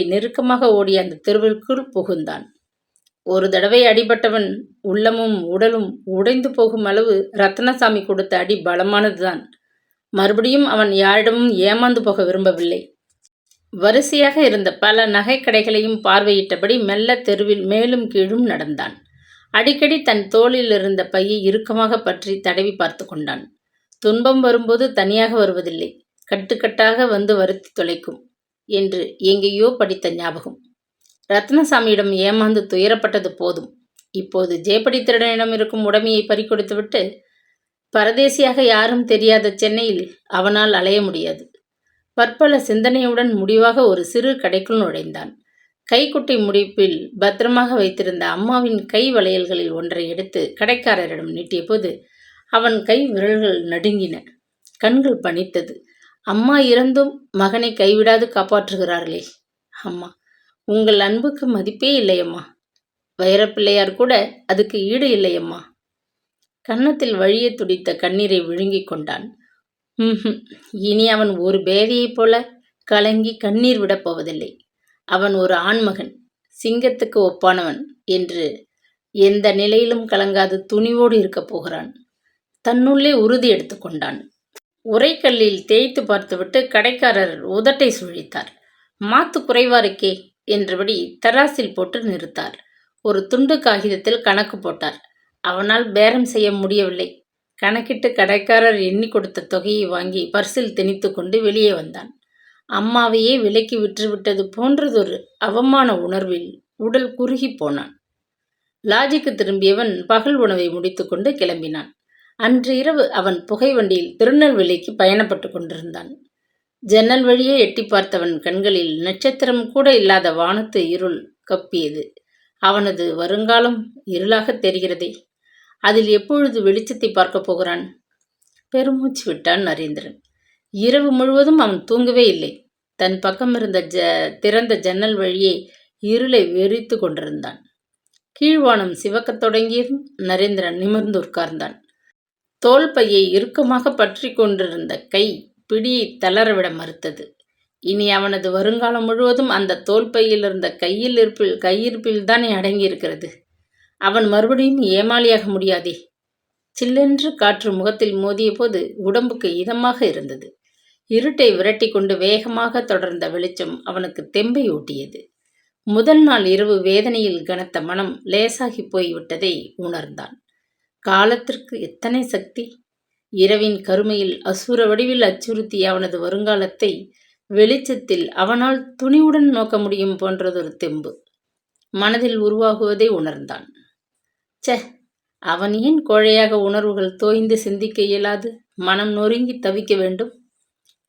நெருக்கமாக ஓடிய அந்த தெருவிற்குள் புகுந்தான். ஒரு தடவை அடிபட்டவன் உள்ளமும் உடலும் உடைந்து போகும் அளவு ரத்னசாமி கொடுத்த அடி பலமானதுதான். மறுபடியும் அவன் யாரிடமும் ஏமாந்து போக விரும்பவில்லை. வரிசையாக இருந்த பல நகைக்கடைகளையும் பார்வையிட்டபடி மெல்ல தெருவில் மேலும் கீழும் நடந்தான். அடிக்கடி தன் தோளில் இருந்த பையை இறுக்கமாக பற்றி தடவி பார்த்து கொண்டான். துன்பம் வரும்போது தனியாக வருவதில்லை, கட்டுக்கட்டாக வந்து வருத்தி தொலைக்கும் என்று எங்கேயோ படித்த ஞாபகம். ரத்னசாமியிடம் ஏமாந்து துயரப்பட்டது போதும். இப்போது ஜேபடி திருடனிடம் இருக்கும் உடைமையை பறிகொடுத்துவிட்டு பரதேசியாக யாரும் தெரியாத சென்னையில் அவனால் அலைய முடியாது. பற்பல சிந்தனையுடன் முடிவாக ஒரு சிறு கடைக்குள் நுழைந்தான். கைக்குட்டை முடிப்பில் பத்திரமாக வைத்திருந்த அம்மாவின் கை வளையல்களில் ஒன்றை எடுத்து கடைக்காரரிடம் நீட்டிய போது அவன் கை விரல்கள் நடுங்கின, கண்கள் பனித்தது. அம்மா இறந்தும் மகனை கைவிடாது காப்பாற்றுகிறார்களே அம்மா, உங்கள் அன்புக்கு மதிப்பே இல்லையம்மா. வைரப்பிள்ளையார் கூட அதுக்கு ஈடு இல்லையம்மா. கன்னத்தில் வழிய துடித்த கண்ணீரை விழுங்கிக் கொண்டான். இனி அவன் ஒரு பேதையைப் போல கலங்கி கண்ணீர் விடப் போவதில்லை. அவன் ஒரு ஆண்மகன், சிங்கத்துக்கு ஒப்பானவன் என்று எந்த நிலையிலும் கலங்காது துணிவோடு இருக்கப் போகிறான். தன்னுள்ளே உறுதி எடுத்துக்கொண்டான். உரைக்கல்லில் தேய்த்து பார்த்துவிட்டு கடைக்காரர் உதட்டை சுழித்தார். மாத்து குறைவா இருக்கே என்றபடி தராசில் போட்டு நிறுத்தார். ஒரு துண்டு காகிதத்தில் கணக்கு போட்டார். அவனால் பேரம் செய்ய முடியவில்லை. கணக்கிட்டு கடைக்காரர் எண்ணி கொடுத்த தொகையை வாங்கி பர்சில் திணித்து கொண்டு வெளியே வந்தான். அம்மாவையே விலைக்கு விற்றுவிட்டது போன்றதொரு அவமான உணர்வில் உடல் குறுகி போனான். லாஜிக்கு திரும்பியவன் பகல் உணவை முடித்துக்கொண்டு கிளம்பினான். அன்று இரவு அவன் புகை வண்டியில் திருநெல்வேலிக்கு பயணப்பட்டு கொண்டிருந்தான். ஜன்னல் வழியே எட்டி பார்த்தவன் கண்களில் நட்சத்திரம் கூட இல்லாத வானத்து இருள் கப்பியது. அவனது வருங்காலம் இருளாக தெரிகிறதே. அதில் எப்பொழுது வெளிச்சத்தை பார்க்கப் போகிறான்? பெருமூச்சு விட்டான் நரேந்திரன். இரவு முழுவதும் அவன் தூங்கவே இல்லை. தன் பக்கம் இருந்த திறந்த ஜன்னல் வழியே இருளை வெறித்து கொண்டிருந்தான். கீழ்வானம் சிவக்கத் தொடங்கியதும் நரேந்திரன் நிமிர்ந்து உட்கார்ந்தான். தோல் பையை இறுக்கமாக பற்றி கொண்டிருந்த கை பிடியை தளரவிட மறுத்தது. இனி அவனது வருங்காலம் முழுவதும் அந்த தோல் பையில் இருந்த கையிருப்பில் தானே அடங்கியிருக்கிறது. அவன் மறுபடியும் ஏமாளியாக முடியாதே. சில்லென்று காற்று முகத்தில் மோதிய போது உடம்புக்கு இதமாக இருந்தது. இருட்டை விரட்டி கொண்டு வேகமாக தொடர்ந்த வெளிச்சம் அவனுக்கு தெம்பை ஊட்டியது. முதல் நாள் இரவு வேதனையில் கனத்த மனம் லேசாகி போய்விட்டதை உணர்ந்தான். காலத்திற்கு எத்தனை சக்தி! இரவின் கருமையில் அசுர வடிவில் அச்சுறுத்திய அவனது வருங்காலத்தை வெளிச்சத்தில் அவனால் துணிவுடன் நோக்க முடியும் போன்றதொரு தெம்பு மனதில் உருவாகுவதை உணர்ந்தான். அவன் ஏன் கோழையாக உணர்வுகள் தோய்ந்து சிந்திக்க இயலாது மனம் நொறுங்கி தவிக்க வேண்டும்?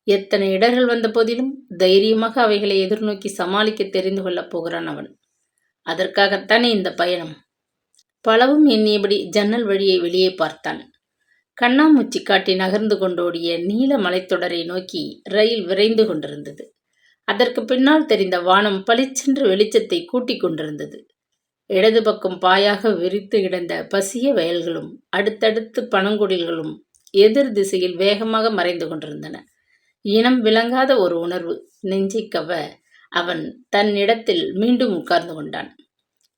எத்தனை இடர்கள் வந்த போதிலும் தைரியமாக அவைகளை எதிர்நோக்கி சமாளிக்க தெரிந்து கொள்ளப் போகிறான் அவன். அதற்காகத்தானே இந்த பயணம். பலவும் எண்ணியபடி ஜன்னல் வழியை வெளியே பார்த்தான். கண்ணாமூச்சி காட்டி நகர்ந்து கொண்டோடிய நீல மலைத்தொடரை நோக்கி ரயில் விரைந்து கொண்டிருந்தது. அதற்கு பின்னால் தெரிந்த வானம் பளிச்சென்று வெளிச்சத்தை கூட்டிக் கொண்டிருந்தது. இடது பக்கம் பாயாக விரித்து கிடந்த பசிய வயல்களும் அடுத்தடுத்து பனங்குடில்களும் எதிர் திசையில் வேகமாக மறைந்து கொண்டிருந்தன. இனம் விளங்காத ஒரு உணர்வு நெஞ்சை கவ அவன் தன் இடத்தில் மீண்டும் உட்கார்ந்து கொண்டான்.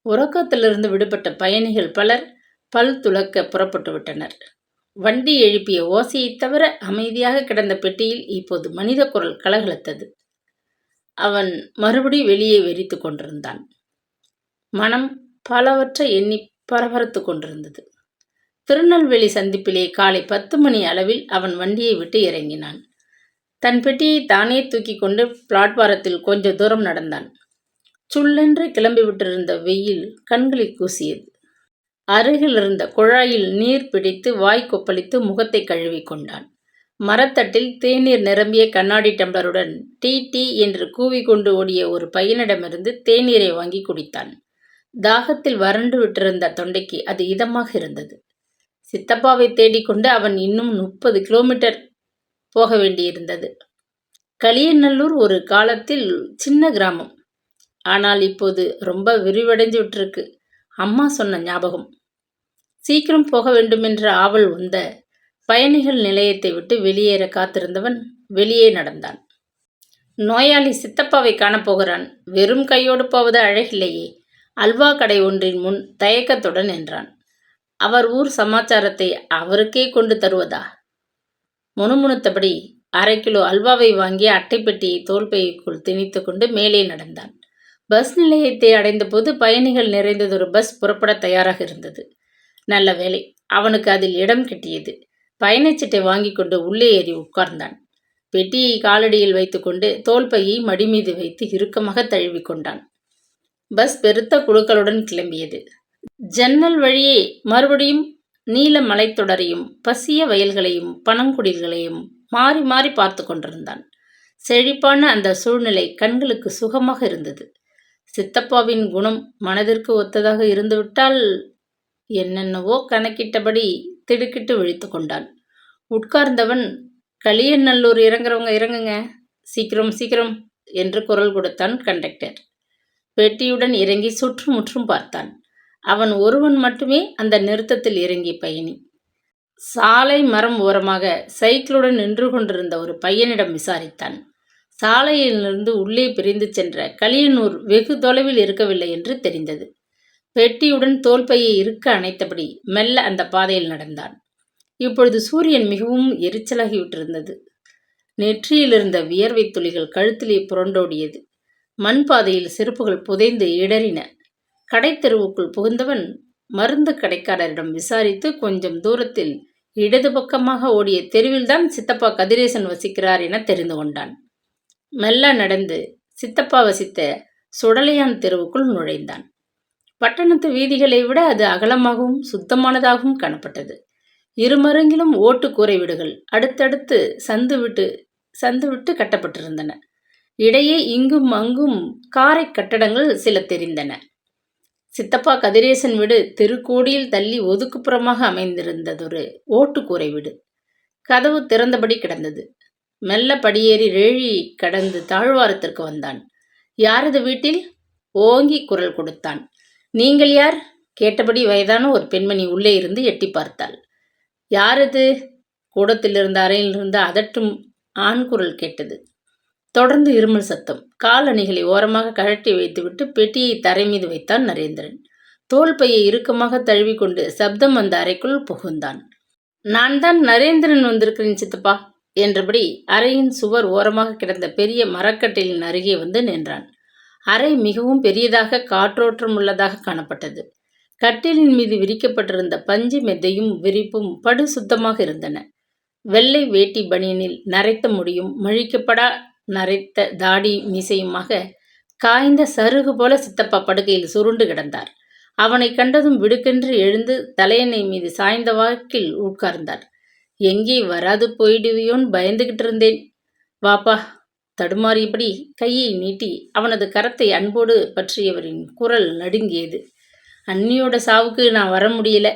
உறக்கத்திலிருந்து விடுபட்ட பயணிகள் பலர் பல் துலக்க புறப்பட்டு விட்டனர். வண்டி எழுப்பிய ஓசையைத் தவிர அமைதியாக கிடந்த பெட்டியில் இப்போது மனித குரல் கலகலத்தது. அவன் மறுபடி வெளியே வெறித்து கொண்டிருந்தான். மனம் பலவற்றை எண்ணி பரபரத்து கொண்டிருந்தது. திருநெல்வேலி சந்திப்பிலே காலை 10 மணி அளவில் அவன் வண்டியை விட்டு இறங்கினான். தன் பெட்டியை தானே தூக்கி கொண்டு பிளாட்பாரத்தில் கொஞ்ச தூரம் நடந்தான். சுள்ளென்று கிளம்பிவிட்டிருந்த வெயில் கண்களை கூசியது. அருகில் இருந்த குழாயில் நீர் பிடித்து வாய் கொப்பளித்து முகத்தை கழுவி கொண்டான். மரத்தட்டில் தேநீர் நிரம்பிய கண்ணாடி டம்ளருடன் டீ டீ என்று கூவிக்கொண்டு ஓடிய ஒரு பையனிடமிருந்து தேநீரை வாங்கி குடித்தான். தாகத்தில் வறண்டு விட்டிருந்த தொண்டைக்கு அது இதமாக இருந்தது. சித்தப்பாவை தேடிக்கொண்டு அவன் இன்னும் 30 கிலோமீட்டர் போக வேண்டியிருந்தது. களியநல்லூர் ஒரு காலத்தில் சின்ன கிராமம். ஆனால் இப்போது ரொம்ப விரிவடைஞ்சு விட்டுருக்கு. அம்மா சொன்ன ஞாபகம். சீக்கிரம் போக வேண்டுமென்ற ஆவல் உந்த பயணிகள் நிலையத்தை விட்டு வெளியேற காத்திருந்தவன் வெளியே நடந்தான். நோயாளி சித்தப்பாவை காணப்போகிறான். வெறும் கையோடு போவது அழகில்லையே. அல்வா கடை ஒன்றின் முன் தயக்கத்துடன் நின்றான். அவர் ஊர் சமாச்சாரத்தை அவருக்கே கொண்டு தருவதா? முணுமுணுத்தபடி 1/2 கிலோ அல்வாவை வாங்கி அட்டைப்பெட்டியை தோள்பைக்குள் திணித்து கொண்டு மேலே நடந்தான். பஸ் நிலையத்தை அடைந்தபோது பயணிகள் நிறைந்ததொரு பஸ் புறப்பட தயாராக இருந்தது. நல்ல வேளை, அவனுக்கு அதில் இடம் கிட்டியது. பயணச்சீட்டை வாங்கி கொண்டு உள்ளே ஏறி உட்கார்ந்தான். பெட்டியை காலடியில் வைத்துக்கொண்டு தோள்பையை மடி மீது வைத்து இறுக்கமாக தழுவிக்கொண்டான். பஸ் பெருத்த குழுக்களுடன் கிளம்பியது. ஜன்னல் வழியே மறுபடியும் நீல மலைத்தொடரையும் பசிய வயல்களையும் பனங்குடில்களையும் மாறி மாறி பார்த்து கொண்டிருந்தான். செழிப்பான அந்த சூழ்நிலை கண்களுக்கு சுகமாக இருந்தது. சித்தப்பாவின் குணம் மனதிற்கு ஒத்ததாக இருந்துவிட்டால் என்னென்னவோ கணக்கிட்டபடி திடுக்கிட்டு விழித்து கொண்டான். உட்கார்ந்தவன், களியநல்லூர் இறங்குறவங்க இறங்குங்க, சீக்கிரம் சீக்கிரம் என்று குரல் கொடுத்தான் கண்டக்டர். பெட்டியுடன் இறங்கி சுற்றுமுற்றும் பார்த்தான். அவன் ஒருவன் மட்டுமே அந்த நிறுத்தத்தில் இறங்கிய பயணி. சாலை மரம் ஓரமாக சைக்கிளுடன் நின்று கொண்டிருந்த ஒரு பையனிடம் விசாரித்தான். சாலையிலிருந்து உள்ளே பிரிந்து சென்ற களியனூர் வெகு தொலைவில் இருக்கவில்லை என்று தெரிந்தது. பெட்டியுடன் தோள்பையை இறுக்க அணைத்தபடி மெல்ல அந்த பாதையில் நடந்தான். இப்பொழுது சூரியன் மிகவும் எரிச்சலாகிவிட்டிருந்தது. நெற்றியிலிருந்த வியர்வை துளிகள் கழுத்திலே புரண்டோடியது. மண் பாதையில் செருப்புகள் புதைந்து இடறின. கடைத்தெருவுக்குள் புகுந்தவன் மருந்து கடைக்காரரிடம் விசாரித்து கொஞ்சம் தூரத்தில் இடது பக்கமாக ஓடிய தெருவில்தான் சித்தப்பா கதிரேசன் வசிக்கிறார் என தெரிந்து கொண்டான். மெல்ல நடந்து சித்தப்பா வசித்த சுடலையான் தெருவுக்குள் நுழைந்தான். பட்டணத்து வீதிகளை விட அது அகலமாகவும் சுத்தமானதாகவும் காணப்பட்டது. இருமருங்கிலும் ஓட்டு கூரை வீடுகள் அடுத்தடுத்து சந்து விட்டு கட்டப்பட்டிருந்தன. இடையே இங்கும் அங்கும் காரை கட்டடங்கள் சில தெரிந்தன. சித்தப்பா கதிரேசன் வீடு தெருக்கோடியில் தள்ளி ஒதுக்குப்புறமாக அமைந்திருந்ததொரு ஓட்டுக்கூரை வீடு. கதவு திறந்தபடி கிடந்தது. மெல்ல படியேறி ரேழி கடந்து தாழ்வாரத்திற்கு வந்தான். யாரது வீட்டில்? ஓங்கி குரல் கொடுத்தான். நீங்கள் யார்? கேட்டபடி வயதான ஒரு பெண்மணி உள்ளே இருந்து எட்டி பார்த்தாள். யாரது? கூடத்திலிருந்த அறையிலிருந்து அதட்டும் ஆண் குரல் கேட்டது. தொடர்ந்து இருமல் சத்தம். கால் அணிகளை ஓரமாக கழட்டி வைத்துவிட்டு பெட்டியை தரை மீது வைத்தான் நரேந்திரன். தோல் பையை இறுக்கமாக தழுவிக்கொண்டு சப்தம் அந்த அறைக்குள் புகுந்தான். நான் தான் நரேந்திரன் வந்திருக்கிறேன் சித்தப்பா என்றபடி அறையின் சுவர் ஓரமாக கிடந்த பெரிய மரக்கட்டிலின் அருகே வந்து நின்றான். அறை மிகவும் பெரியதாக காற்றோட்டம் உள்ளதாக காணப்பட்டது. கட்டிலின் மீது விரிக்கப்பட்டிருந்த பஞ்சு மெத்தையும் விரிப்பும் படு சுத்தமாக இருந்தன. வெள்ளை வேட்டி பனியனில் நரைத்த முடியும் மழிக்கப்படா நரைத்த தாடி மீசையுமாக காய்ந்த சருகு போல சித்தப்பா படுக்கையில் சுருண்டு கிடந்தார். அவனை கண்டதும் விடுக்கென்று எழுந்து தலையணை மீது சாய்ந்த வாக்கில் உட்கார்ந்தார். எங்கே வராது போயிடுவியோன்னு பயந்துகிட்டு இருந்தேன். வாப்பா. தடுமாறியபடி கையை நீட்டி அவனது கரத்தை அன்போடு பற்றியவரின் குரல் நடுங்கியது. அண்ணியோட சாவுக்கு நான் வர முடியல.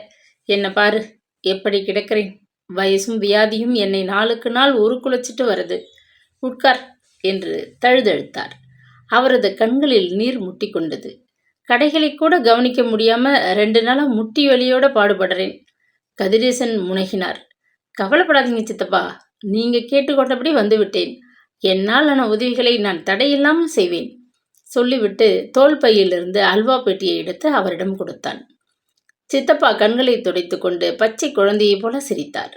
என்னை பாரு, எப்படி கிடக்கிறேன். வயசும் வியாதியும் என்னை நாளுக்கு நாள் உருக்குலைச்சிட்டு வருது. உட்கார் என்று தழுதழுத்தார். அவரது கண்களில் நீர் முட்டி கொண்டது. கடைகளை கூட கவனிக்க முடியாம 2 நாளாக முட்டி வலியோட பாடுபடுறேன். கதிரேசன் முனகினார். கவலைப்படாதீங்க சித்தப்பா, நீங்க கேட்டுக்கொண்டபடி வந்துவிட்டேன். என்னால் ஆன உதவிகளை நான் தடையில்லாமல் செய்வேன் சொல்லிவிட்டு தோல் பையிலிருந்து அல்வா பெட்டியை எடுத்து அவரிடம் கொடுத்தான். சித்தப்பா கண்களை துடைத்து கொண்டு பச்சை குழந்தையை போல சிரித்தார்.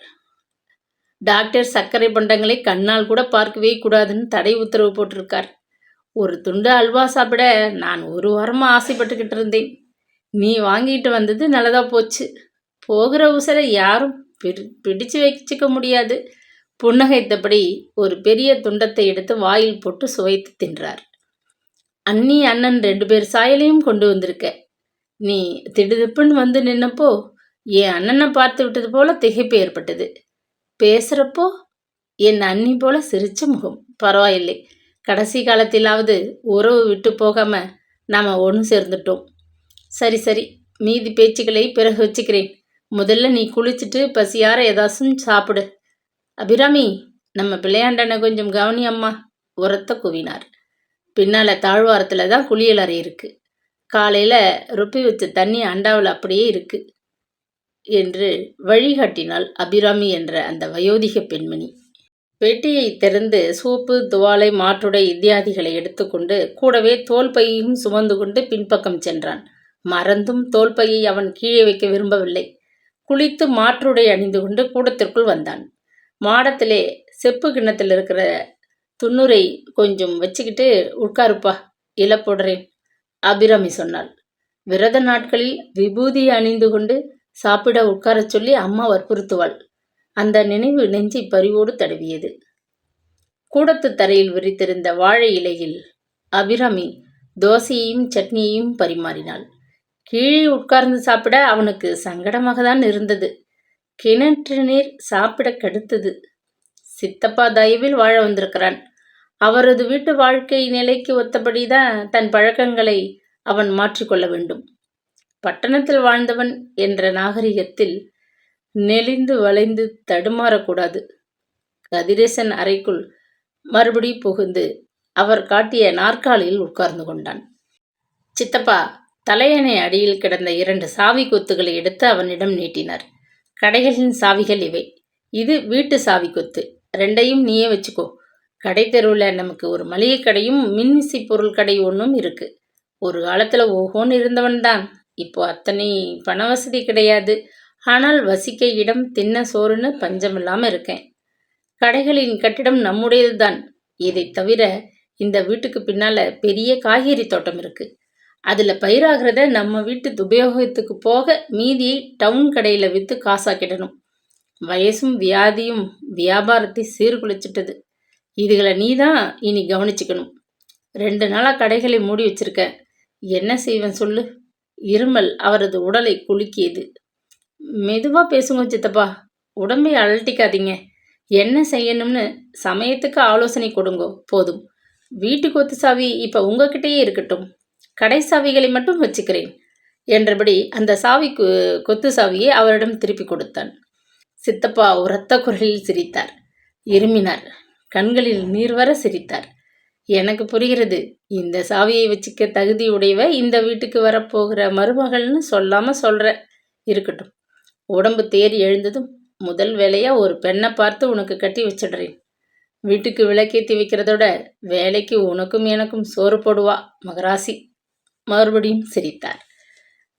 டாக்டர் சர்க்கரை பண்டங்களை கண்ணால் கூட பார்க்கவே கூடாதுன்னு தடை உத்தரவு போட்டிருக்கார். ஒரு துண்டு அல்வா சாப்பிட நான் 1 வாரமாக ஆசைப்பட்டுக்கிட்டு இருந்தேன். நீ வாங்கிட்டு வந்தது நல்லதா போச்சு. போகிற உசரை யாரும் பிடிச்சு வச்சுக்க முடியாது. புன்னகைத்தபடி ஒரு பெரிய துண்டத்தை எடுத்து வாயில் போட்டு சுவைத்து தின்றார். அண்ணி அண்ணன் 2 பேர் சாயலையும் கொண்டு வந்திருக்க. நீ திடுதிப்புன்னு வந்து நின்னப்போ என் அண்ணனை பார்த்து விட்டது போல திகைப்பு ஏற்பட்டது. பேசுகிறப்போ என் அண்ணி போல சிரிச்ச முகம். பரவாயில்லை, கடைசி காலத்திலாவது உறவு விட்டு போகாம நாம் ஒன்று சேர்ந்துட்டோம். சரி சரி, மீதி பேச்சுக்களை பிறகு வச்சுக்கிறேன். முதல்ல நீ குளிச்சுட்டு பசியார ஏதாச்சும் சாப்பிடு. அபிராமி, நம்ம பிள்ளையாண்டனை கொஞ்சம் கவனி அம்மா உரத்த குவினார். பின்னால் தாழ்வாரத்தில் தான் குளியல் அறை இருக்குது. காலையில் ருப்பி வச்ச தண்ணி அண்டாவில் அப்படியே இருக்குது என்று வழிகாட்டினாள் அபிராமி என்ற அந்த வயோதிக பெண்மணி. பெட்டியை திறந்து சோப்பு, துவாலை, மாற்றுடை இத்தியாதிகளை எடுத்துக்கொண்டு கூடவே தோல் பையையும் சுமந்து கொண்டு பின்பக்கம் சென்றான். மறந்தும் தோல் பையை அவன் கீழே வைக்க விரும்பவில்லை. குளித்து மாற்றுடை அணிந்து கொண்டு கூடத்திற்குள் வந்தான். மாடத்திலே செப்பு கிண்ணத்தில் இருக்கிற துண்ணுரை கொஞ்சம் வச்சுக்கிட்டு உட்காருப்பா, இலை போடுறேன், அபிராமி சொன்னாள். விரத நாட்களில் விபூதியை அணிந்து கொண்டு சாப்பிட உட்காரச் சொல்லி அம்மா வற்புறுத்துவாள். அந்த நினைவு நெஞ்சை பரிவோடு தடவியது. கூடத்து தரையில் விரித்திருந்த வாழை இலையில் அபிராமி தோசையையும் சட்னியையும் பரிமாறினாள். கீழே உட்கார்ந்து சாப்பிட அவனுக்கு சங்கடமாக தான் இருந்தது. கிணற்று நீர் சாப்பிட கடுத்தது. சித்தப்பா தயவில் வாழ வந்திருக்கிறான். அவரது வீட்டு வாழ்க்கை நிலைக்கு ஒத்தபடிதான் தன் பழக்கங்களை அவன் மாற்றிக்கொள்ள வேண்டும். பட்டணத்தில் வாழ்ந்தவன் என்ற நாகரிகத்தில் நெளிந்து வளைந்து தடுமாறக்கூடாது. கதிரேசன் அறைக்குள் மறுபடி புகுந்து அவர் காட்டிய நாற்காலியில் உட்கார்ந்து கொண்டான். சித்தப்பா தலையணை அடியில் கிடந்த 2 சாவி கொத்துகளை எடுத்து அவனிடம் நீட்டினார். கடைகளின் சாவிகள் இவை. இது வீட்டு சாவி கொத்து. 2ஐயும் நீயே வச்சுக்கோ. கடை தெருவில் நமக்கு ஒரு மளிகை கடையும் மின்விசை பொருள் கடை ஒன்றும் இருக்கு. ஒரு காலத்தில் ஓஹோன்னு இருந்தவன்தான். இப்போ அத்தனை பண வசதி கிடையாது. ஆனால் வசிக்க இடம், தின்ன சோறுன்னு பஞ்சமில்லாமல் இருக்கேன். கடைகளின் கட்டிடம் நம்முடையது தான். இதை தவிர இந்த வீட்டுக்கு பின்னால் பெரிய காய்கறி தோட்டம் இருக்கு. அதில் பயிராகிறத நம்ம வீட்டு உபயோகத்துக்கு போக மீதியை டவுன் கடையில் விற்று காசாக்கிடணும். வயசும் வியாதியும் வியாபாரத்தை சீர்குலைச்சிட்டது. இதுகளை நீ தான் இனி கவனிச்சுக்கணும். 2 நாளாக கடைகளை மூடி வச்சிருக்க. என்ன செய்வேன் சொல்லு? இருமல் அவரது உடலை குலுக்கியது. மெதுவாக பேசுங்க சித்தப்பா, உடம்பை அழட்டிக்காதீங்க. என்ன செய்யணும்னு சமயத்துக்கு ஆலோசனை கொடுங்கோ போதும். வீட்டு கொத்து சாவி இப்போ உங்ககிட்டயே இருக்கட்டும். கடை சாவிகளை மட்டும் வச்சுக்கிறேன் என்றபடி அந்த கொத்து சாவியை அவரிடம் திருப்பி கொடுத்தான். சித்தப்பா உரத்த குரலில் சிரித்தார். இருமினார். கண்களில் நீர் வர சிரித்தார். எனக்கு புரிகிறது. இந்த சாவியை வச்சுக்க தகுதி உடையவ இந்த வீட்டுக்கு வரப்போகிற மருமகள்னு சொல்லாமல் சொல்கிற. இருக்கட்டும். உடம்பு தேறி எழுந்ததும் முதல் வேலையாக ஒரு பெண்ணை பார்த்து உனக்கு கட்டி வச்சிடுறேன். வீட்டுக்கு விளக்கேற்றி வைக்கிறதோட வேலைக்கு உனக்கும் எனக்கும் சோறு போடுவா மகராசி. மறுபடியும் சிரித்தார்.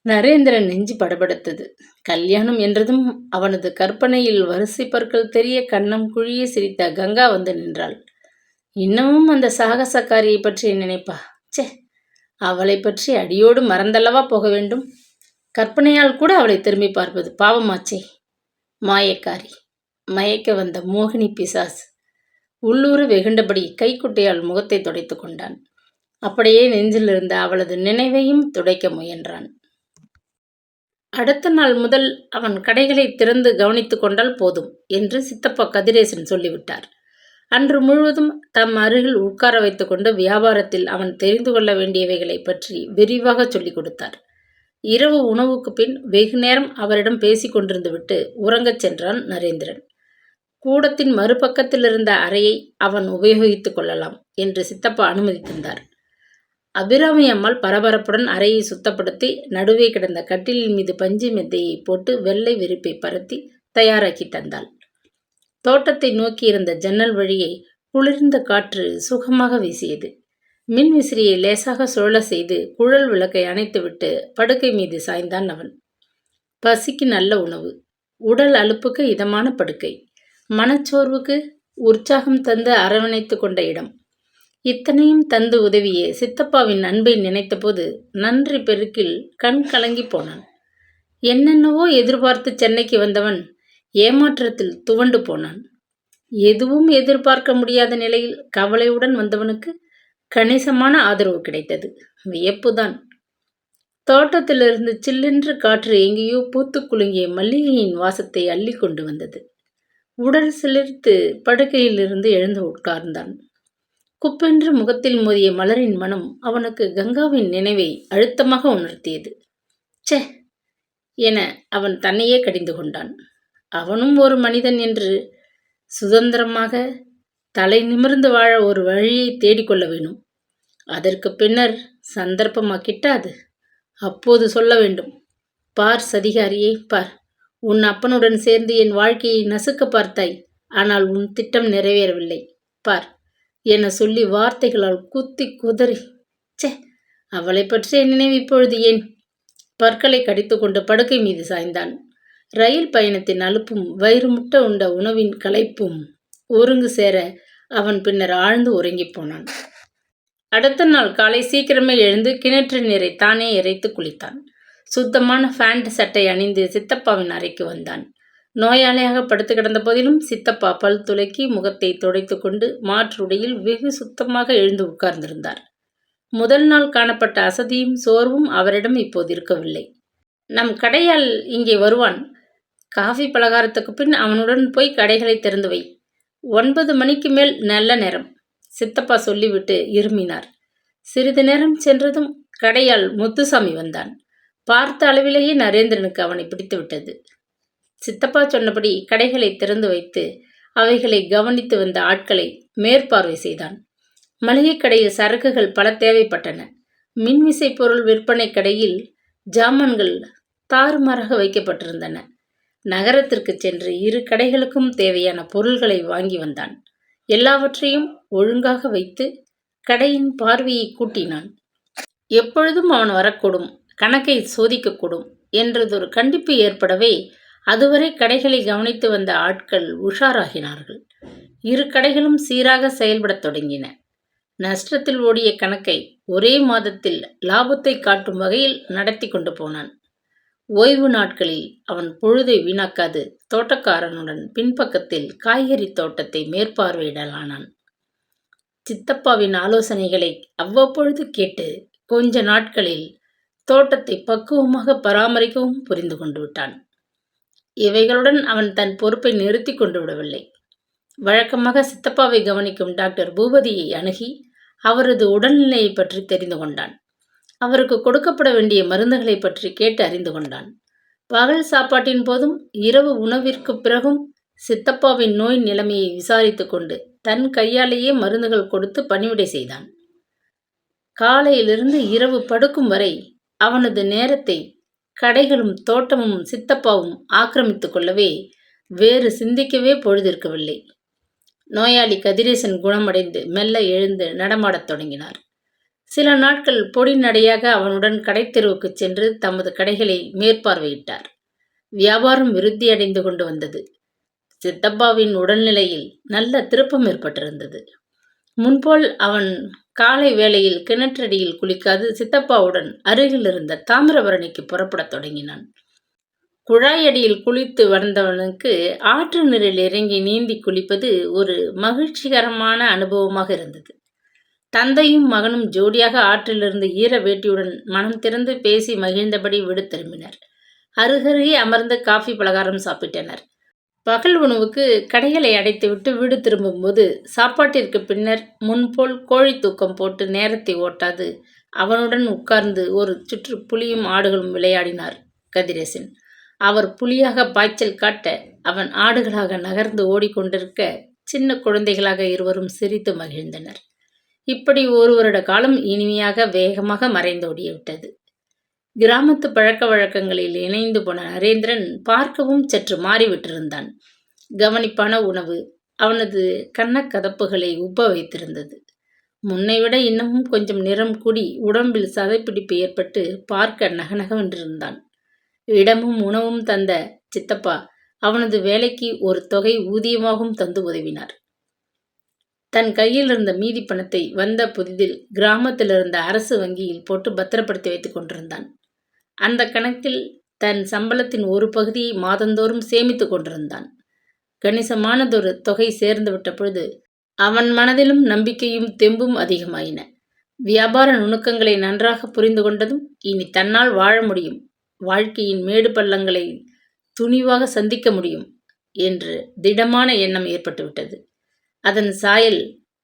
நரேந்திரன் நெஞ்சு படபடுத்தது. கல்யாணம் என்றதும் அவனது கற்பனையில் வரிசை பற்கள் தெரிய கன்னம் குழிய சிரித்த கங்கா வந்து நின்றாள். இன்னமும் அந்த சாகசக்காரியை பற்றி நினைப்பா? சே, அவளை பற்றி அடியோடு மறந்தல்லவா போக வேண்டும். கற்பனையால் கூட அவளை திரும்பி பார்ப்பது பாவமாச்சே. மாயக்காரி, மயக்க வந்த மோகினி பிசாசு. உள்ளூர வெகுண்டபடி கைக்குட்டையால் முகத்தை துடைத்து கொண்டான். அப்படியே நெஞ்சில் இருந்த அவளது நினைவையும் துடைக்க முயன்றான். அடுத்த நாள் முதல் அவன் கடைகளை திறந்து கவனித்து கொண்டால் போதும் என்று சித்தப்பா கதிரேசன் சொல்லிவிட்டார். அன்று முழுவதும் தம் அருகில் உட்கார வைத்து கொண்டு வியாபாரத்தில் அவன் தெரிந்து கொள்ள வேண்டியவைகளை பற்றி விரிவாக சொல்லிக் கொடுத்தார். இரவு உணவுக்கு பின் வெகு நேரம் அவரிடம் பேசி கொண்டிருந்து விட்டு உறங்கச் சென்றான் நரேந்திரன். கூடத்தின் மறுபக்கத்தில் இருந்த அறையை அவன் உபயோகித்துக் கொள்ளலாம் என்று சித்தப்பா அனுமதித்திருந்தார். அபிராமி அம்மாள் பரபரப்புடன் அறையை சுத்தப்படுத்தி நடுவே கிடந்த கட்டிலின் மீது பஞ்சு மெத்தையை போட்டு வெள்ளை விரிப்பை பரத்தி தயாராக்கி தந்தாள். தோட்டத்தை நோக்கி இருந்த ஜன்னல் வழியை குளிர்ந்த காற்று சுகமாக வீசியது. மின் விசிறியை லேசாக சுழல செய்து குழல் விளக்கை அணைத்துவிட்டு படுக்கை மீது சாய்ந்தான் அவன். பசிக்கு நல்ல உணவு, உடல் அலுப்புக்கு இதமான படுக்கை, மனச்சோர்வுக்கு உற்சாகம் தந்து அரவணைத்து கொண்ட இடம். இத்தனையும் தந்து உதவிய சித்தப்பாவின் அன்பை நினைத்தபோது நன்றி பெருக்கில் கண் கலங்கி போனான். என்னென்னவோ எதிர்பார்த்து சென்னைக்கு வந்தவன் ஏமாற்றத்தில் துவண்டு போனான். எதுவும் எதிர்பார்க்க முடியாத நிலையில் கவலையுடன் வந்தவனுக்கு கணிசமான ஆதரவு கிடைத்தது. வியப்புதான். தோட்டத்திலிருந்து சில்லென்று காற்று எங்கேயோ பூத்து குலுங்கிய மல்லிகையின் வாசத்தை அள்ளி கொண்டு வந்தது. உடல் சிலிர்த்து படுக்கையிலிருந்து எழுந்து உட்கார்ந்தான். குப்பென்று முகத்தில் மோதிய மலரின் மனம் அவனுக்கு கங்காவின் நினைவை அழுத்தமாக உணர்த்தியது. சே என அவன் தன்னையே கடிந்து கொண்டான். அவனும் ஒரு மனிதன் என்று சுதந்திரமாக தலை நிமிர்ந்து வாழ ஒரு வழியை தேடிக்கொள்ள வேணும். அதற்கு பின்னர் சந்தர்ப்பமா கிட்டாது. அப்போது சொல்ல வேண்டும். பார் சதிகாரியை பார், உன் அப்பனுடன் சேர்ந்து என் வாழ்க்கையை நசுக்க பார்த்தாய். ஆனால் உன் திட்டம் நிறைவேறவில்லை. பார் என சொல்லி வார்த்தைகளால் குத்தி குதறி, ச்சே, அவளை பற்றிய நினைவு இப்பொழுது ஏன்? பற்களை கடித்துக்கொண்டு படுக்கை மீது சாய்ந்தான். ரயில் பயணத்தின் அலுப்பும் வயிறு முட்ட உண்ட உணவின் களைப்பும் ஒருங்கு சேர அவன் பின்னர் ஆழ்ந்து உறங்கிப் போனான். அடுத்த நாள் காலை சீக்கிரமே எழுந்து கிணற்று நீரை தானே இறைத்து குளித்தான். சுத்தமான ஃபேண்ட் சட்டை அணிந்து சித்தப்பாவின் அறைக்கு வந்தான். நோயாளியாக படுத்து கிடந்த போதிலும் சித்தப்பா பல் துலக்கி முகத்தை துடைத்து கொண்டு மாற்றுடையில் வெகு சுத்தமாக எழுந்து உட்கார்ந்திருந்தார். முதல் நாள் காணப்பட்ட அசதியும் சோர்வும் அவரிடம் இப்போது இருக்கவில்லை. நம் கடையால் இங்கே வருவான். காஃபி பலகாரத்துக்கு பின் அவனுடன் போய் கடைகளை திறந்து வை. 9 மணிக்கு மேல் நல்ல நேரம், சித்தப்பா சொல்லிவிட்டு இருமினார். சிறிது நேரம் சென்றதும் கடையால் முத்துசாமி வந்தான். பார்த்த அளவிலேயே நரேந்திரனுக்கு அவனை பிடித்துவிட்டது. சித்தப்பா சொன்னபடி கடைகளை திறந்து வைத்து அவைகளை கவனித்து வந்த ஆட்களை மேற்பார்வை செய்தான். மளிகை கடையில் சரக்குகள் பல தேவைப்பட்டன. மின்விசை பொருள் விற்பனை கடையில் ஜாமான்கள் தாறுமாறாக வைக்கப்பட்டிருந்தன. நகரத்திற்கு சென்று 2 கடைகளுக்கும் தேவையான பொருள்களை வாங்கி வந்தான். எல்லாவற்றையும் ஒழுங்காக வைத்து கடையின் பார்வையை கூட்டினான். எப்பொழுதும் அவன் வரக்கூடும், கணக்கை சோதிக்கக்கூடும் என்றதொரு கண்டிப்பு ஏற்படவே அதுவரை கடைகளை கவனித்து வந்த ஆட்கள் உஷாராகினார்கள். 2 கடைகளும் சீராக செயல்படத் தொடங்கின. நஷ்டத்தில் ஓடிய கணக்கை ஒரே மாதத்தில் லாபத்தை காட்டும் வகையில் நடத்தி கொண்டு போனான். ஓய்வு நாட்களில் அவன் பொழுதை வீணாக்காது தோட்டக்காரனுடன் பின்பக்கத்தில் காய்கறி தோட்டத்தை மேற்பார்வையிடலானான். சித்தப்பாவின் ஆலோசனைகளை அவ்வப்பொழுது கேட்டு கொஞ்ச நாட்களில் தோட்டத்தை பக்குவமாக பராமரிக்கவும் புரிந்து கொண்டு விட்டான். இவைகளுடன் அவன் தன் பொறுப்பை நிறுத்தி கொண்டு விடவில்லை. வழக்கமாக சித்தப்பாவை கவனிக்கும் டாக்டர் பூபதியை அணுகி அவரது உடல்நிலையை பற்றி தெரிந்து கொண்டான். அவருக்கு கொடுக்கப்பட வேண்டிய மருந்துகளை பற்றி கேட்டு அறிந்து கொண்டான். பகல் சாப்பாட்டின் போதும் இரவு உணவிற்கு பிறகும் சித்தப்பாவின் நோய் நிலைமையை விசாரித்து கொண்டு தன் கையாலேயே மருந்துகள் கொடுத்து பணிவிடை செய்தான். காலையிலிருந்து இரவு படுக்கும் வரை அவனது நேரத்தை கடைகளும் தோட்டமும் சித்தப்பாவும் ஆக்கிரமித்து கொள்ளவே வேறு சிந்திக்கவே பொழுதிருக்கவில்லை. நோயாளி கதிரேசன் குணமடைந்து மெல்ல எழுந்து நடமாடத் தொடங்கினார். சில நாட்கள் பொடி நடையாக அவனுடன் கடைத்தெருவுக்கு சென்று தமது கடைகளை மேற்பார்வையிட்டார். வியாபாரம் விருத்தியடைந்து கொண்டு வந்தது. சித்தப்பாவின் உடல்நிலையில் நல்ல திருப்பம் ஏற்பட்டிருந்தது. முன்போல் அவன் காலை வேளையில் கிணற்றடியில் குளிக்காது சித்தப்பாவுடன் அருகில் இருந்த தாமிரபரணிக்கு புறப்படத் தொடங்கினான். குழாயடியில் குளித்து வந்தவனுக்கு ஆற்று நீரில் இறங்கி நீந்தி குளிப்பது ஒரு மகிழ்ச்சிகரமான அனுபவமாக இருந்தது. தந்தையும் மகனும் ஜோடியாக ஆற்றிலிருந்து ஈர வேட்டியுடன் மனம் திறந்து பேசி மகிழ்ந்தபடி வீடு திரும்பினர். அருகருகே அமர்ந்து காஃபி பலகாரம் சாப்பிட்டனர். பகல் உணவுக்கு கடைகளை அடைத்துவிட்டு வீடு திரும்பும்போது சாப்பாட்டிற்கு பின்னர் முன்போல் கோழி தூக்கம் போட்டு நேரத்தை ஓட்டாது அவனுடன் உட்கார்ந்து ஒரு சுற்று புலியும் ஆடுகளும் விளையாடினார் கதிரேசன். அவர் புலியாக பாய்ச்சல் காட்ட அவன் ஆடுகளாக நகர்ந்து ஓடிக்கொண்டிருக்க சின்ன குழந்தைகளாக இருவரும் சிரித்து மகிழ்ந்தனர். இப்படி 1 வருட காலம் இனிமையாக வேகமாக மறைந்தோடிவிட்டது. கிராமத்து பழக்க வழக்கங்களில் இணைந்து போன நரேந்திரன் பார்க்கவும் சற்று மாறிவிட்டிருந்தான். கவனிப்பான உணவு அவனது கன்னக்கதப்புகளை உப்ப வைத்திருந்தது. முன்னைவிட இன்னமும் கொஞ்சம் நிறம் கூடி உடம்பில் சதைப்பிடிப்பு ஏற்பட்டு பார்க்க நகநகவென்றிருந்தான். இடமும் உணவும் தந்த சித்தப்பா அவனது வேலைக்கு ஒரு தொகை ஊதியமாகவும் தந்து உதவினார். தன் கையில் இருந்த மீதி பணத்தை வந்த புதிதில் கிராமத்தில் இருந்த அரசு வங்கியில் போட்டு பத்திரப்படுத்தி வைத்துக் கொண்டிருந்தான். அந்த கணக்கில் தன் சம்பளத்தின் ஒரு பகுதியை மாதந்தோறும் சேமித்து கொண்டிருந்தான். கணிசமானதொரு தொகை சேர்ந்து விட்ட பொழுது அவன் மனதிலும் நம்பிக்கையும் தெம்பும் அதிகமாயின. வியாபார நுணுக்கங்களை நன்றாக புரிந்து கொண்டதும் இனி தன்னால் வாழ முடியும், வாழ்க்கையின் மேடு பள்ளங்களை துணிவாக சந்திக்க முடியும் என்று திடமான எண்ணம் ஏற்பட்டுவிட்டது. அதன் சாயல்